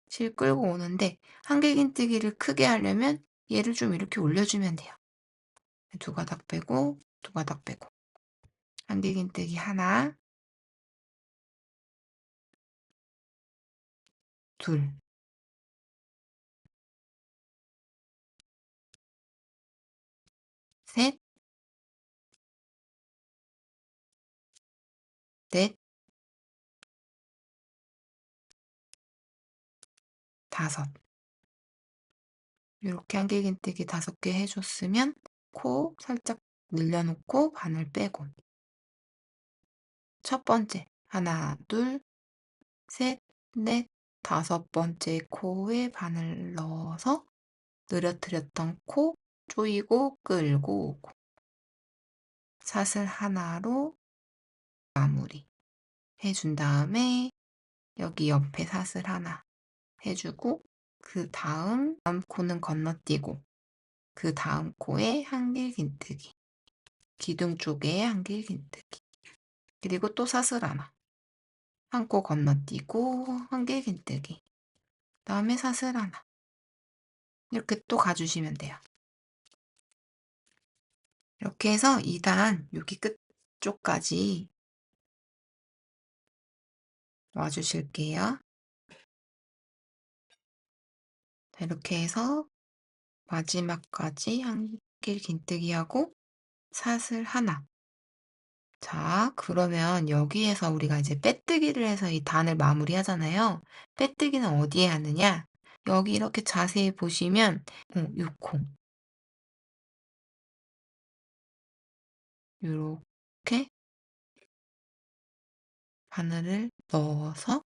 실 끌고 오는데 한길긴뜨기를 크게 하려면 얘를 좀 이렇게 올려주면 돼요. 두 가닥 빼고 두 가닥 빼고 한길긴뜨기 하나, 둘, 셋, 넷, 5. 이렇게 한길긴뜨기 5개 해줬으면 코 살짝 늘려놓고 바늘 빼고 첫 번째 하나, 둘, 셋, 넷, 5번째 코에 바늘 넣어서 늘어뜨렸던 코 조이고 끌고 오고 사슬 하나로 마무리 해준 다음에 여기 옆에 사슬 하나 해주고 그 다음 코는 건너뛰고 그 다음 코에 한길긴뜨기 기둥 쪽에 한길긴뜨기 그리고 또 사슬 하나 한 코 건너뛰고 한길긴뜨기 다음에 사슬 하나 이렇게 또 가주시면 돼요. 이렇게 해서 2단 여기 끝쪽까지 와주실게요. 이렇게 해서 마지막까지 한길긴뜨기 하고 사슬 하나. 자, 그러면 여기에서 우리가 이제 빼뜨기를 해서 이 단을 마무리하잖아요. 빼뜨기는 어디에 하느냐? 여기 이렇게 자세히 보시면 요 코 요렇게 바늘을 넣어서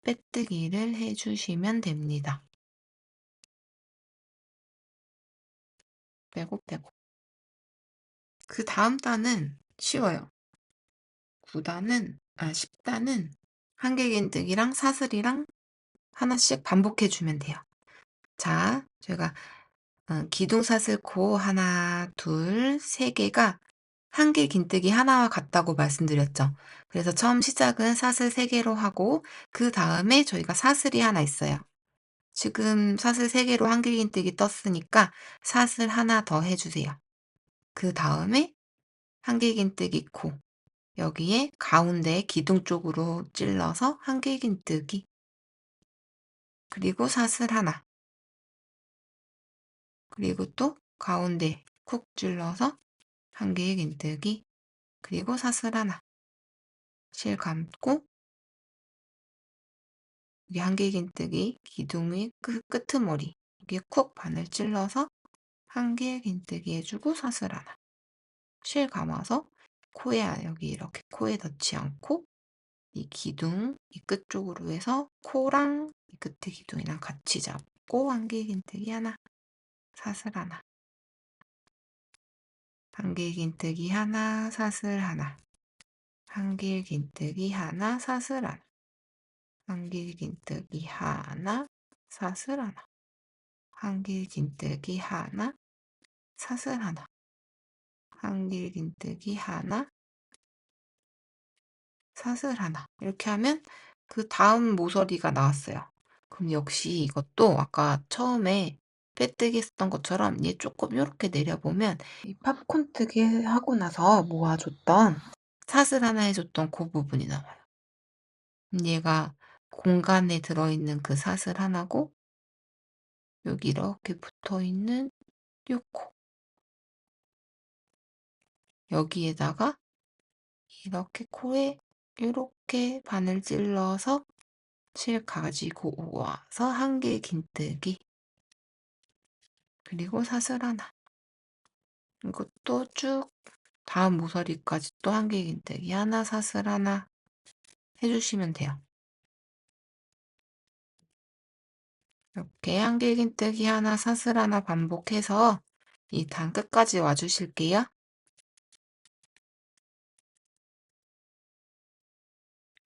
빼뜨기를 해주시면 됩니다. 빼고 빼고. 그 다음 단은 쉬워요. 10단은 한길긴뜨기랑 사슬이랑 하나씩 반복해주면 돼요. 자, 제가 기둥사슬 코 하나, 둘, 3개가 한길긴뜨기 하나와 같다고 말씀드렸죠. 그래서 처음 시작은 사슬 3개로 하고 그 다음에 저희가 사슬이 하나 있어요. 지금 사슬 3개로 한길긴뜨기 떴으니까 사슬 하나 더 해주세요. 그 다음에 한길긴뜨기 코 여기에 가운데 기둥 쪽으로 찔러서 한길긴뜨기 그리고 사슬 하나 그리고 또 가운데 쿡 찔러서 한길긴뜨기 그리고 사슬 하나 실 감고 여기 한길긴뜨기 기둥의 끄트머리 여기에 쿡 바늘 찔러서 한길긴뜨기 해주고 사슬 하나 실 감아서 코에 여기 이렇게 코에 닿지 않고 이 기둥 이 끝 쪽으로 해서 코랑 이 끝에 기둥이랑 같이 잡고 한길긴뜨기 하나 사슬 하나 한길긴뜨기 하나 사슬 하나 한길긴뜨기 하나 사슬 하나 한길긴뜨기 하나 사슬 하나 한길긴뜨기 하나 사슬 하나 한길긴뜨기 하나 사슬 하나 이렇게 하면 그 다음 모서리가 나왔어요. 그럼 역시 이것도 아까 처음에 빼뜨기 했었던 것처럼 얘 조금 이렇게 내려보면 이 팝콘 뜨기 하고 나서 모아줬던 사슬 하나 해줬던 그 부분이 나와요. 얘가 공간에 들어있는 그 사슬 하나고 여기 이렇게 붙어있는 요 코 여기에다가 이렇게 코에 이렇게 바늘 찔러서 실 가지고 와서 한길긴뜨기 그리고 사슬 하나 이것도 쭉 다음 모서리까지 또 한길긴뜨기 하나 사슬 하나 해주시면 돼요. 이렇게 한길긴뜨기 하나 사슬 하나 반복해서 이 단 끝까지 와주실게요.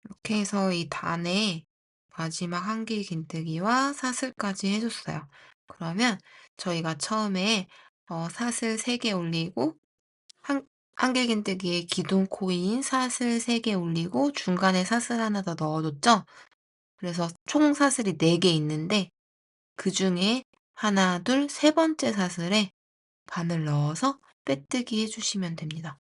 이렇게 해서 이 단에 마지막 한길긴뜨기와 사슬까지 해줬어요. 그러면 저희가 처음에 사슬 3개 올리고 한길긴뜨기에 기둥 코인 사슬 3개 올리고 중간에 사슬 하나 더 넣어줬죠? 그래서 총 사슬이 4개 있는데 그 중에 하나, 둘, 3번째 사슬에 바늘 넣어서 빼뜨기 해주시면 됩니다.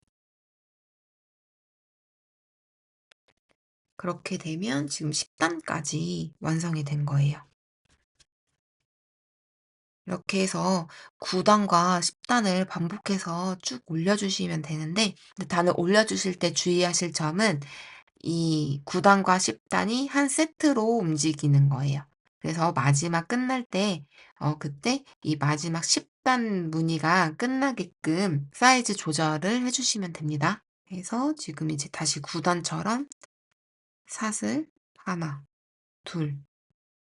그렇게 되면 지금 10단까지 완성이 된 거예요. 이렇게 해서 9단과 10단을 반복해서 쭉 올려주시면 되는데 단을 올려주실 때 주의하실 점은 이 9단과 10단이 한 세트로 움직이는 거예요. 그래서 마지막 끝날 때, 그때 이 마지막 10단 무늬가 끝나게끔 사이즈 조절을 해주시면 됩니다. 그래서 지금 이제 다시 9단처럼 사슬 하나, 둘,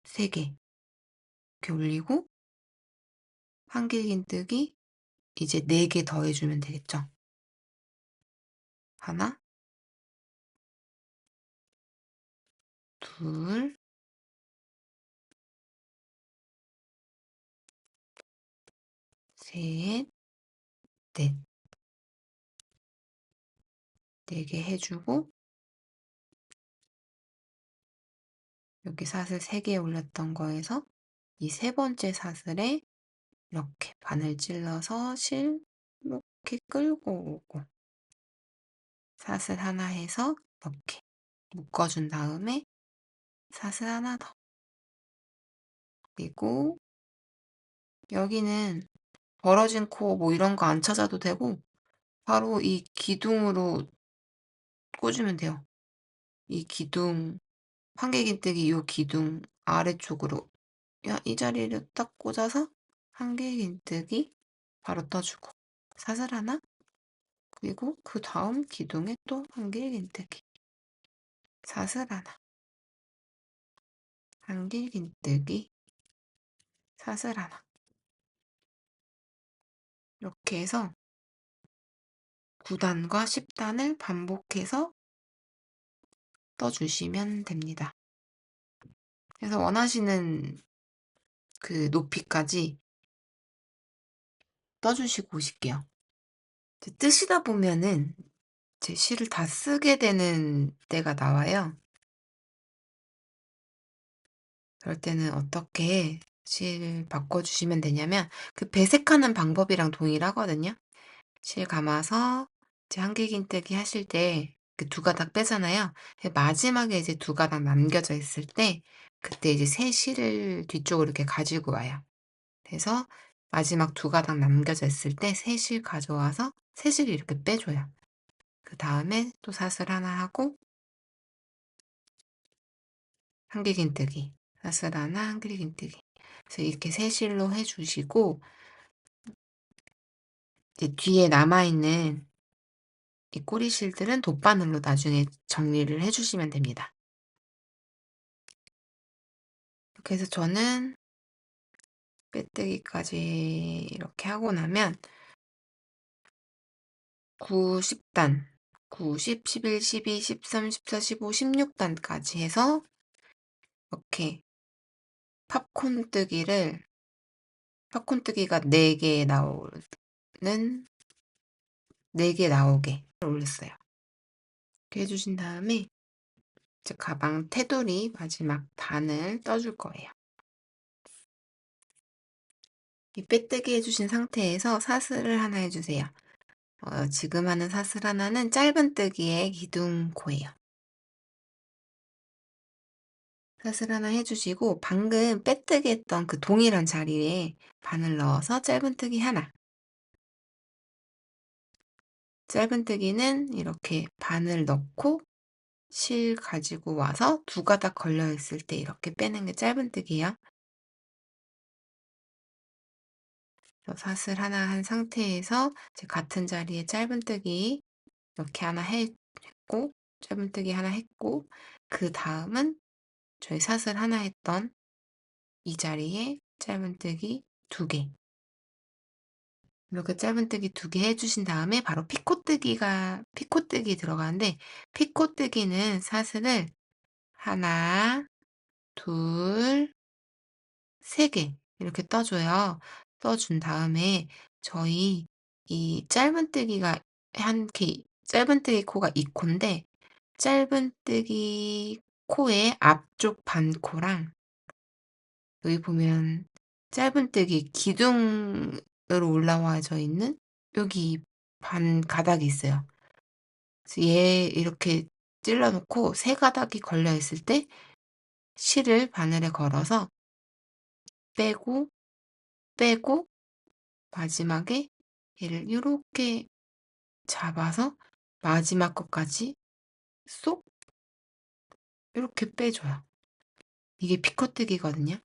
세 개 이렇게 올리고 한길긴뜨기 이제 4개 더해주면 되겠죠. 하나, 둘, 셋, 넷. 4개 해주고 여기 사슬 3개 올렸던 거에서 이 세 번째 사슬에 이렇게 바늘 찔러서 실 이렇게 끌고 오고 사슬 하나 해서 이렇게 묶어준 다음에 사슬 하나 더 그리고 여기는 벌어진 코 뭐 이런 거 안 찾아도 되고 바로 이 기둥으로 꽂으면 돼요. 이 기둥 한길긴뜨기 요 기둥 아래쪽으로 이 자리를 딱 꽂아서 한길긴뜨기 바로 떠주고 사슬 하나 그리고 그 다음 기둥에 또 한길긴뜨기 사슬 하나 한길긴뜨기 사슬 하나 이렇게 해서 9단과 10단을 반복해서 떠주시면 됩니다. 그래서 원하시는 그 높이까지 떠주시고 오실게요. 뜨시다 보면은 제 실을 다 쓰게 되는 때가 나와요. 그럴 때는 어떻게 실 바꿔주시면 되냐면 그 배색하는 방법이랑 동일하거든요. 실 감아서 이제 한길긴뜨기 하실 때 그 두 가닥 빼잖아요. 마지막에 이제 두 가닥 남겨져 있을 때 그때 이제 새 실을 뒤쪽으로 이렇게 가지고 와요. 그래서 마지막 두 가닥 남겨져 있을 때 새 실 가져와서 새 실을 이렇게 빼줘요. 그 다음에 또 사슬 하나 하고 한길긴뜨기 사슬 하나 한길긴뜨기 그래서 이렇게 새 실로 해주시고 이제 뒤에 남아있는 이 꼬리실들은 돗바늘로 나중에 정리를 해주시면 됩니다. 이렇게 해서 저는 빼뜨기까지 이렇게 하고 나면 9, 10단 9, 10, 11, 12, 13, 14, 15, 16단까지 해서 이렇게 팝콘 뜨기가 4개 나오는 4개 나오게 올렸어요. 이렇게 해주신 다음에 이제 가방 테두리 마지막 반을 떠줄 거예요. 이 빼뜨기 해주신 상태에서 사슬을 하나 해주세요. 지금 하는 사슬 하나는 짧은뜨기의 기둥코예요. 사슬 하나 해주시고 방금 빼뜨기 했던 그 동일한 자리에 바늘 넣어서 짧은뜨기 하나. 짧은뜨기는 이렇게 바늘 넣고 실 가지고 와서 두 가닥 걸려있을 때 이렇게 빼는 게 짧은뜨기예요. 사슬 하나 한 상태에서 같은 자리에 짧은뜨기 이렇게 하나 했고 짧은뜨기 하나 했고 그 다음은 저희 사슬 하나 했던 이 자리에 짧은뜨기 2개 이렇게 짧은뜨기 2개 해주신 다음에 바로 피코뜨기 들어가는데 피코뜨기는 사슬을 하나, 둘, 3개 이렇게 떠줘요. 떠준 다음에 저희 이 짧은뜨기 코가 2코인데 짧은뜨기 코의 앞쪽 반코랑 여기 보면 짧은뜨기 기둥으로 올라와져 있는 여기 반 가닥이 있어요. 그래서 얘 이렇게 찔러놓고 세 가닥이 걸려 있을 때 실을 바늘에 걸어서 빼고 빼고 마지막에 얘를 이렇게 잡아서 마지막 것까지 쏙 이렇게 빼줘요. 이게 피코뜨기거든요.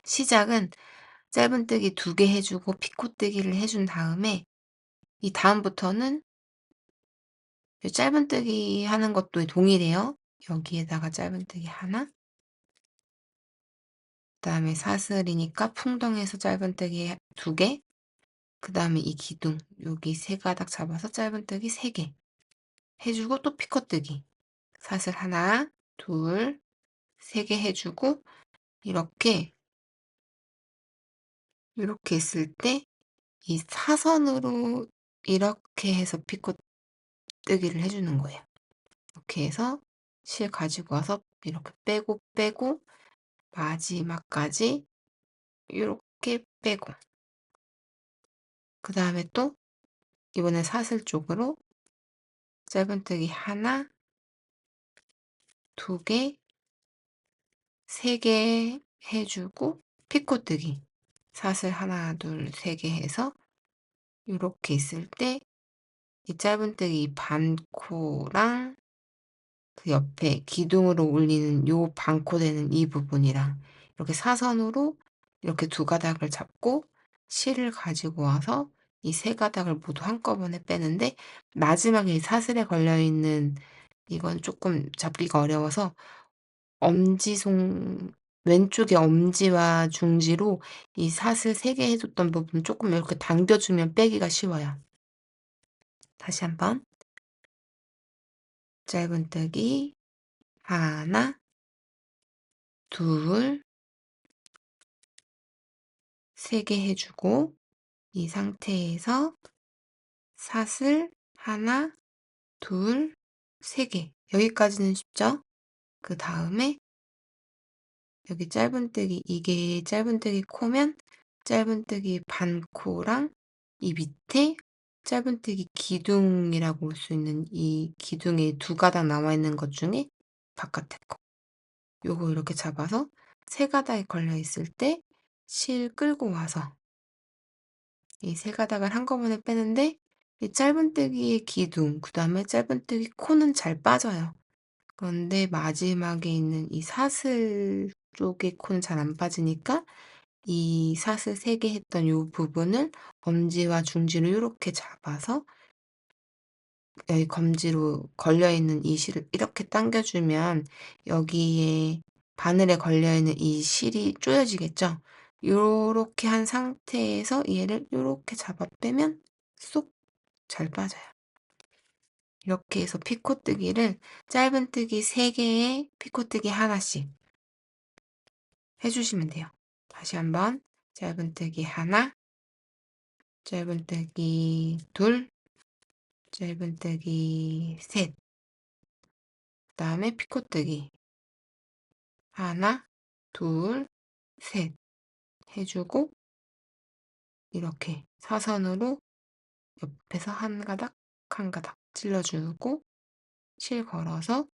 시작은 짧은뜨기 2개 해주고 피코뜨기를 해준 다음에 이 다음부터는 짧은뜨기 하는 것도 동일해요. 여기에다가 짧은뜨기 하나, 그 다음에 사슬이니까 풍덩에서 짧은뜨기 2개, 그 다음에 이 기둥 여기 3가닥 잡아서 짧은뜨기 3개 해주고 또 피코뜨기 사슬 하나, 둘, 3개 해주고 이렇게 있을 때 이 사선으로 이렇게 해서 피코뜨기를 해주는 거예요. 이렇게 해서 실 가지고 와서 이렇게 빼고 마지막까지 이렇게 빼고 그 다음에 또 이번에 사슬 쪽으로 짧은뜨기 하나, 2개, 3개 해주고 피코뜨기 사슬 하나, 둘, 3개 해서 이렇게 있을 때 이 짧은뜨기 이 반코랑 그 옆에 기둥으로 올리는 요 반코 되는 이 부분이랑 이렇게 사선으로 이렇게 2가닥을 잡고 실을 가지고 와서 이 3가닥을 모두 한꺼번에 빼는데 마지막에 이 사슬에 걸려있는 이건 조금 잡기가 어려워서 엄지손 왼쪽에 엄지와 중지로 이 사슬 3개 해줬던 부분 조금 이렇게 당겨주면 빼기가 쉬워요. 다시 한번 짧은뜨기 하나, 둘, 3개 해주고 이 상태에서 사슬 하나, 둘, 3개 여기까지는 쉽죠? 그 다음에 여기 짧은뜨기 이게 짧은뜨기 코면 짧은뜨기 반코랑 이 밑에 짧은뜨기 기둥이라고 볼 수 있는 이 기둥에 2가닥 남아있는 것 중에 바깥에 거 요거 이렇게 잡아서 3가닥이 걸려있을 때 실 끌고 와서 이 3가닥을 한꺼번에 빼는데 이 짧은뜨기의 기둥, 그 다음에 짧은뜨기 코는 잘 빠져요. 그런데 마지막에 있는 이 사슬 쪽의 코는 잘 안 빠지니까 이 사슬 3개 했던 이 부분을 엄지와 중지로 이렇게 잡아서 여기 검지로 걸려있는 이 실을 이렇게 당겨주면 여기에 바늘에 걸려있는 이 실이 조여지겠죠? 요렇게 한 상태에서 얘를 요렇게 잡아 빼면 쏙 잘 빠져요. 이렇게 해서 피코뜨기를 짧은뜨기 3개에 피코뜨기 하나씩 해주시면 돼요. 다시 한번 짧은뜨기 하나, 짧은뜨기 둘, 짧은뜨기 셋, 그 다음에 피코뜨기 하나, 둘, 셋 해주고 이렇게 사선으로 옆에서 한 가닥 한 가닥 찔러주고 실 걸어서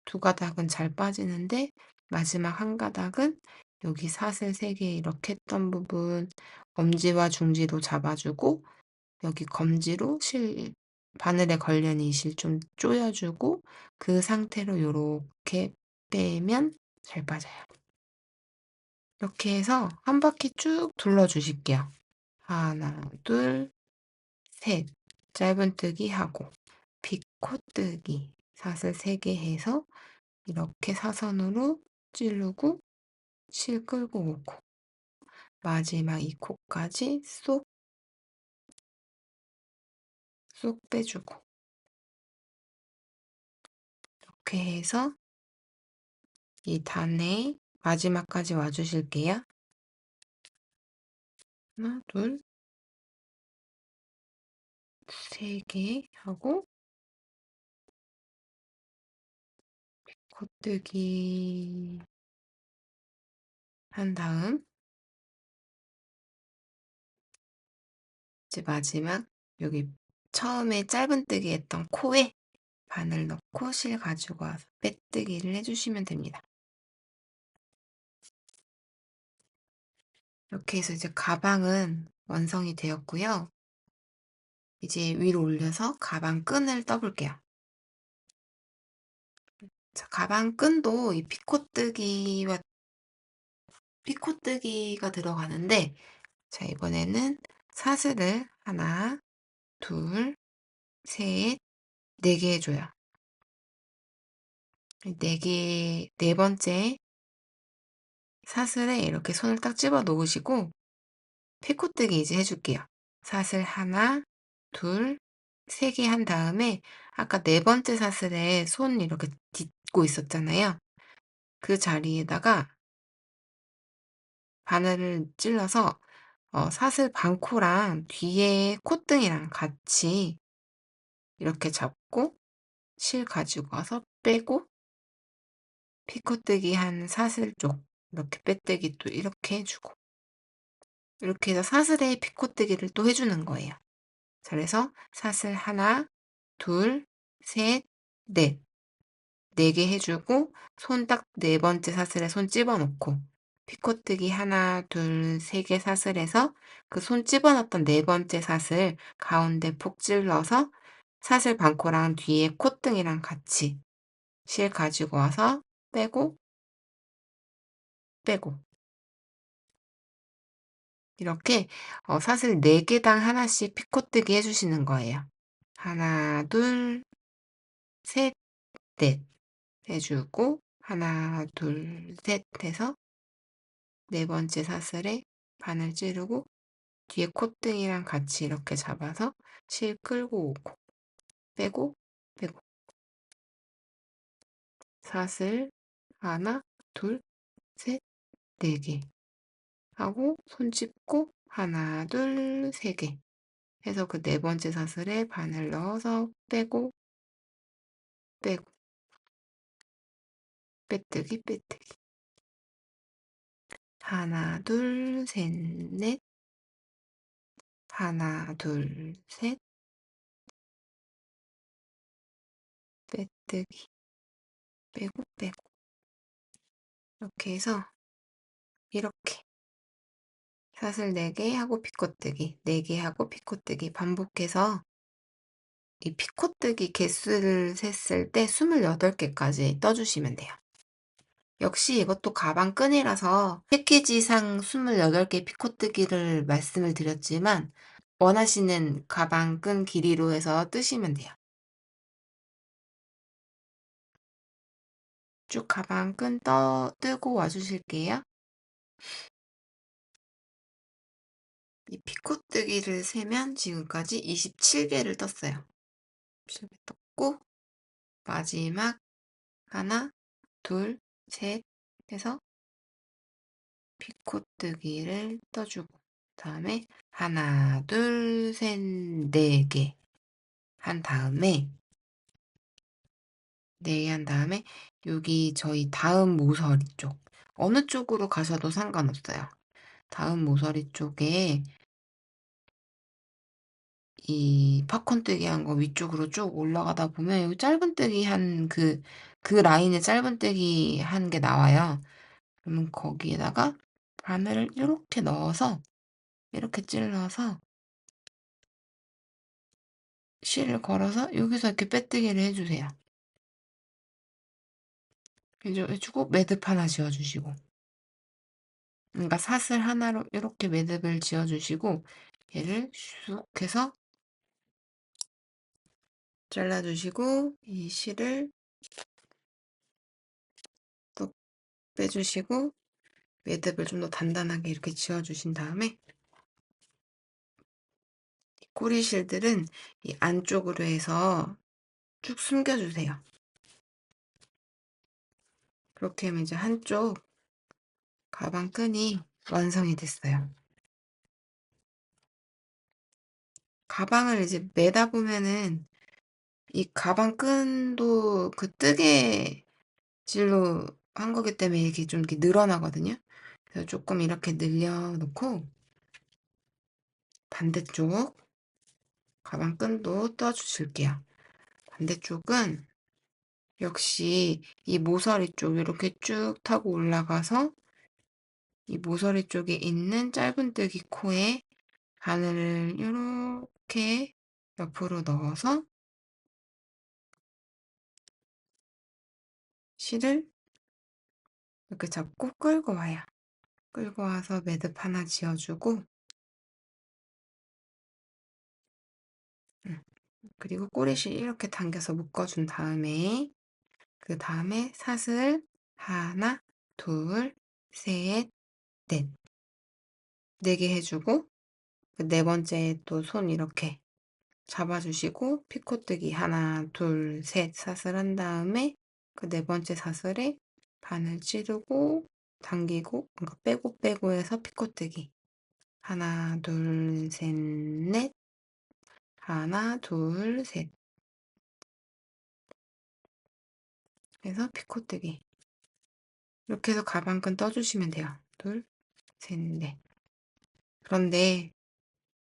2가닥은 잘 빠지는데 마지막 한 가닥은 여기 사슬 3개 이렇게 했던 부분 엄지와 중지로 잡아주고 여기 검지로 실 바늘에 걸린 이 실 좀 조여주고 그 상태로 요렇게 빼면 잘 빠져요. 이렇게 해서 한 바퀴 쭉 둘러주실게요. 하나, 둘, 셋. 짧은뜨기 하고 비코뜨기 사슬 3개 해서 이렇게 사선으로 찌르고 실 끌고 오고 마지막 이 코까지 쏙 빼주고 이렇게 해서 이 단에 마지막까지 와주실게요. 하나, 둘, 3개 하고 겉뜨기 한 다음 이제 마지막 여기 처음에 짧은뜨기 했던 코에 바늘 넣고 실 가지고 와서 빼뜨기를 해주시면 됩니다. 이렇게 해서 이제 가방은 완성이 되었고요. 이제 위로 올려서 가방 끈을 떠볼게요. 자, 가방 끈도 이 피코뜨기가 들어가는데, 자, 이번에는 사슬을 하나, 둘, 셋, 네 개 해줘요. 네 개, 네 번째 사슬에 이렇게 손을 딱 집어 놓으시고, 피코뜨기 이제 해줄게요. 사슬 하나, 둘, 세 개 한 다음에, 아까 네 번째 사슬에 손 이렇게 딛고 있었잖아요. 그 자리에다가 바늘을 찔러서 사슬 반코랑 뒤에 콧등이랑 같이 이렇게 잡고 실 가지고 와서 빼고 피코뜨기 한 사슬 쪽 이렇게 빼뜨기 또 이렇게 해주고 이렇게 해서 사슬에 피코뜨기를 또 해주는 거예요. 그래서 사슬 하나, 둘, 셋, 넷. 네 개 해주고 손 딱 네 번째 사슬에 손 집어넣고 피코뜨기 하나, 둘, 세 개 사슬에서 그 손 집어넣었던 네 번째 사슬 가운데 푹 찔러서 사슬 반코랑 뒤에 콧등이랑 같이 실 가지고 와서 빼고 빼고 이렇게 사슬 4개당 하나씩 피코뜨기 해주시는 거예요. 하나, 둘, 셋, 넷 해주고 하나, 둘, 셋 해서 네 번째 사슬에 바늘 찌르고 뒤에 콧등이랑 같이 이렇게 잡아서 실 끌고 오고 빼고 빼고 사슬 하나, 둘, 셋, 네 개 하고 손 짚고 하나, 둘, 세 개 해서 그 네 번째 사슬에 바늘 넣어서 빼고 빼고 빼뜨기 빼뜨기 하나, 둘, 셋, 넷 하나, 둘, 셋 빼뜨기 빼고 빼고 이렇게 해서 이렇게 사슬 4개 하고 피코뜨기 4개 하고 피코뜨기 반복해서 이 피코뜨기 개수를 셌을 때 28개까지 떠주시면 돼요. 역시 이것도 가방 끈이라서 패키지상 28개 피코뜨기를 말씀을 드렸지만 원하시는 가방 끈 길이로 해서 뜨시면 돼요. 쭉 가방 끈 뜨고 와주실게요. 이 피코뜨기를 세면 지금까지 27개를 떴어요. 27개 떴고 마지막 하나, 둘, 셋 해서 피코뜨기를 떠주고 다음에 하나, 둘, 셋, 네 개 한 다음에 네 개 한 다음에 여기 저희 다음 모서리 쪽 어느 쪽으로 가셔도 상관없어요. 다음 모서리 쪽에 이 팝콘뜨기 한 거 위쪽으로 쭉 올라가다 보면 여기 짧은뜨기 한 그 라인에 짧은뜨기 한 게 나와요. 그러면 거기에다가 바늘을 이렇게 넣어서 이렇게 찔러서 실을 걸어서 여기서 이렇게 빼뜨기를 해주세요. 해주고 매듭 하나 지어주시고 그러니까 사슬 하나로 이렇게 매듭을 지어주시고 얘를 슉 해서 잘라주시고 이 실을 또 빼주시고 매듭을 좀 더 단단하게 이렇게 지어주신 다음에 꼬리 실들은 이 안쪽으로 해서 쭉 숨겨주세요. 그렇게 하면 이제 한쪽 가방 끈이 완성이 됐어요. 가방을 이제 매다 보면은 이 가방 끈도 그 뜨개질로 한 거기 때문에 이렇게 좀 이렇게 늘어나거든요. 그래서 조금 이렇게 늘려놓고 반대쪽 가방 끈도 떠주실게요. 반대쪽은 역시 이 모서리 쪽 이렇게 쭉 타고 올라가서 이 모서리 쪽에 있는 짧은뜨기 코에 바늘을 이렇게 옆으로 넣어서 실을 이렇게 잡고 끌고 와요. 끌고 와서 매듭 하나 지어주고, 그리고 꼬리실 이렇게 당겨서 묶어준 다음에, 그 다음에 사슬 하나, 둘, 셋, 넷. 네 개 해주고, 그 네 번째 또 손 이렇게 잡아주시고, 피코뜨기 하나, 둘, 셋 사슬 한 다음에, 그 네 번째 사슬에 바늘 찌르고, 당기고, 그러니까 빼고 빼고 해서 피코뜨기. 하나, 둘, 셋, 넷. 하나, 둘, 셋. 해서 피코뜨기. 이렇게 해서 가방끈 떠주시면 돼요. 둘, 셋, 넷. 그런데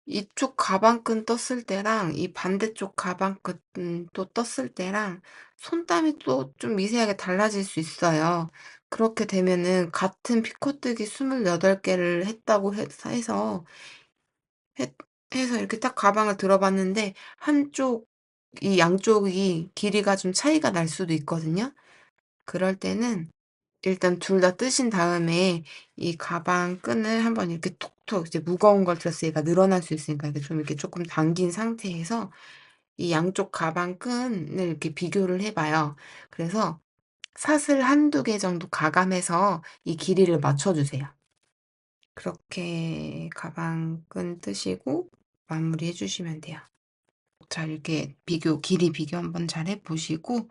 이쪽 가방끈 떴을 때랑 이 반대쪽 가방끈 또 떴을 때랑 손땀이 또 좀 미세하게 달라질 수 있어요. 그렇게 되면은 같은 피코뜨기 28개를 했다고 해서 해, 해서 이렇게 딱 가방을 들어봤는데 한쪽 이 양쪽이 길이가 좀 차이가 날 수도 있거든요. 그럴 때는 일단 둘 다 뜨신 다음에 이 가방 끈을 한번 이렇게 톡톡 이제 무거운 걸 들었으니까 늘어날 수 있으니까 이렇게 좀 이렇게 조금 당긴 상태에서 이 양쪽 가방 끈을 이렇게 비교를 해봐요. 그래서 사슬 한두 개 정도 가감해서 이 길이를 맞춰주세요. 그렇게 가방 끈 뜨시고 마무리 해주시면 돼요. 자, 이렇게 길이 비교 한번 잘 해보시고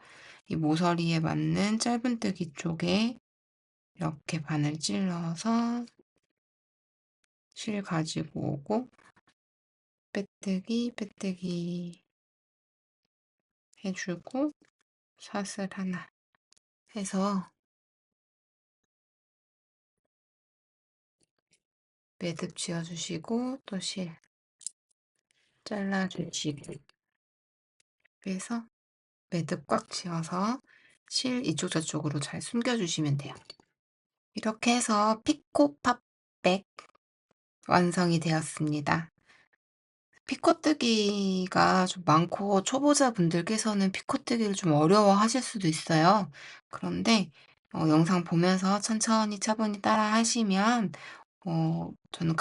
이 모서리에 맞는 짧은뜨기 쪽에 이렇게 바늘 찔러서 실 가지고 오고 빼뜨기 빼뜨기 해주고 사슬 하나 해서 매듭 지어주시고 또 실 잘라주시고 그래서 매듭 꽉 지어서 실 이쪽 저쪽으로 잘 숨겨주시면 돼요. 이렇게 해서 피코 팝백 완성이 되었습니다. 피코뜨기가 좀 많고 초보자분들께서는 피코뜨기를 좀 어려워하실 수도 있어요. 그런데 영상 보면서 천천히 차분히 따라 하시면 저는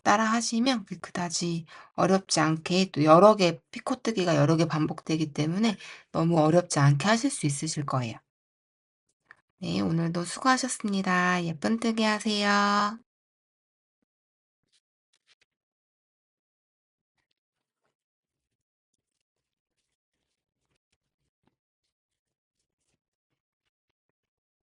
따라 하시면 그다지 어렵지 않게 또 여러 개 피코뜨기가 여러 개 반복되기 때문에 너무 어렵지 않게 하실 수 있으실 거예요. 네, 오늘도 수고하셨습니다. 예쁜 뜨기 하세요.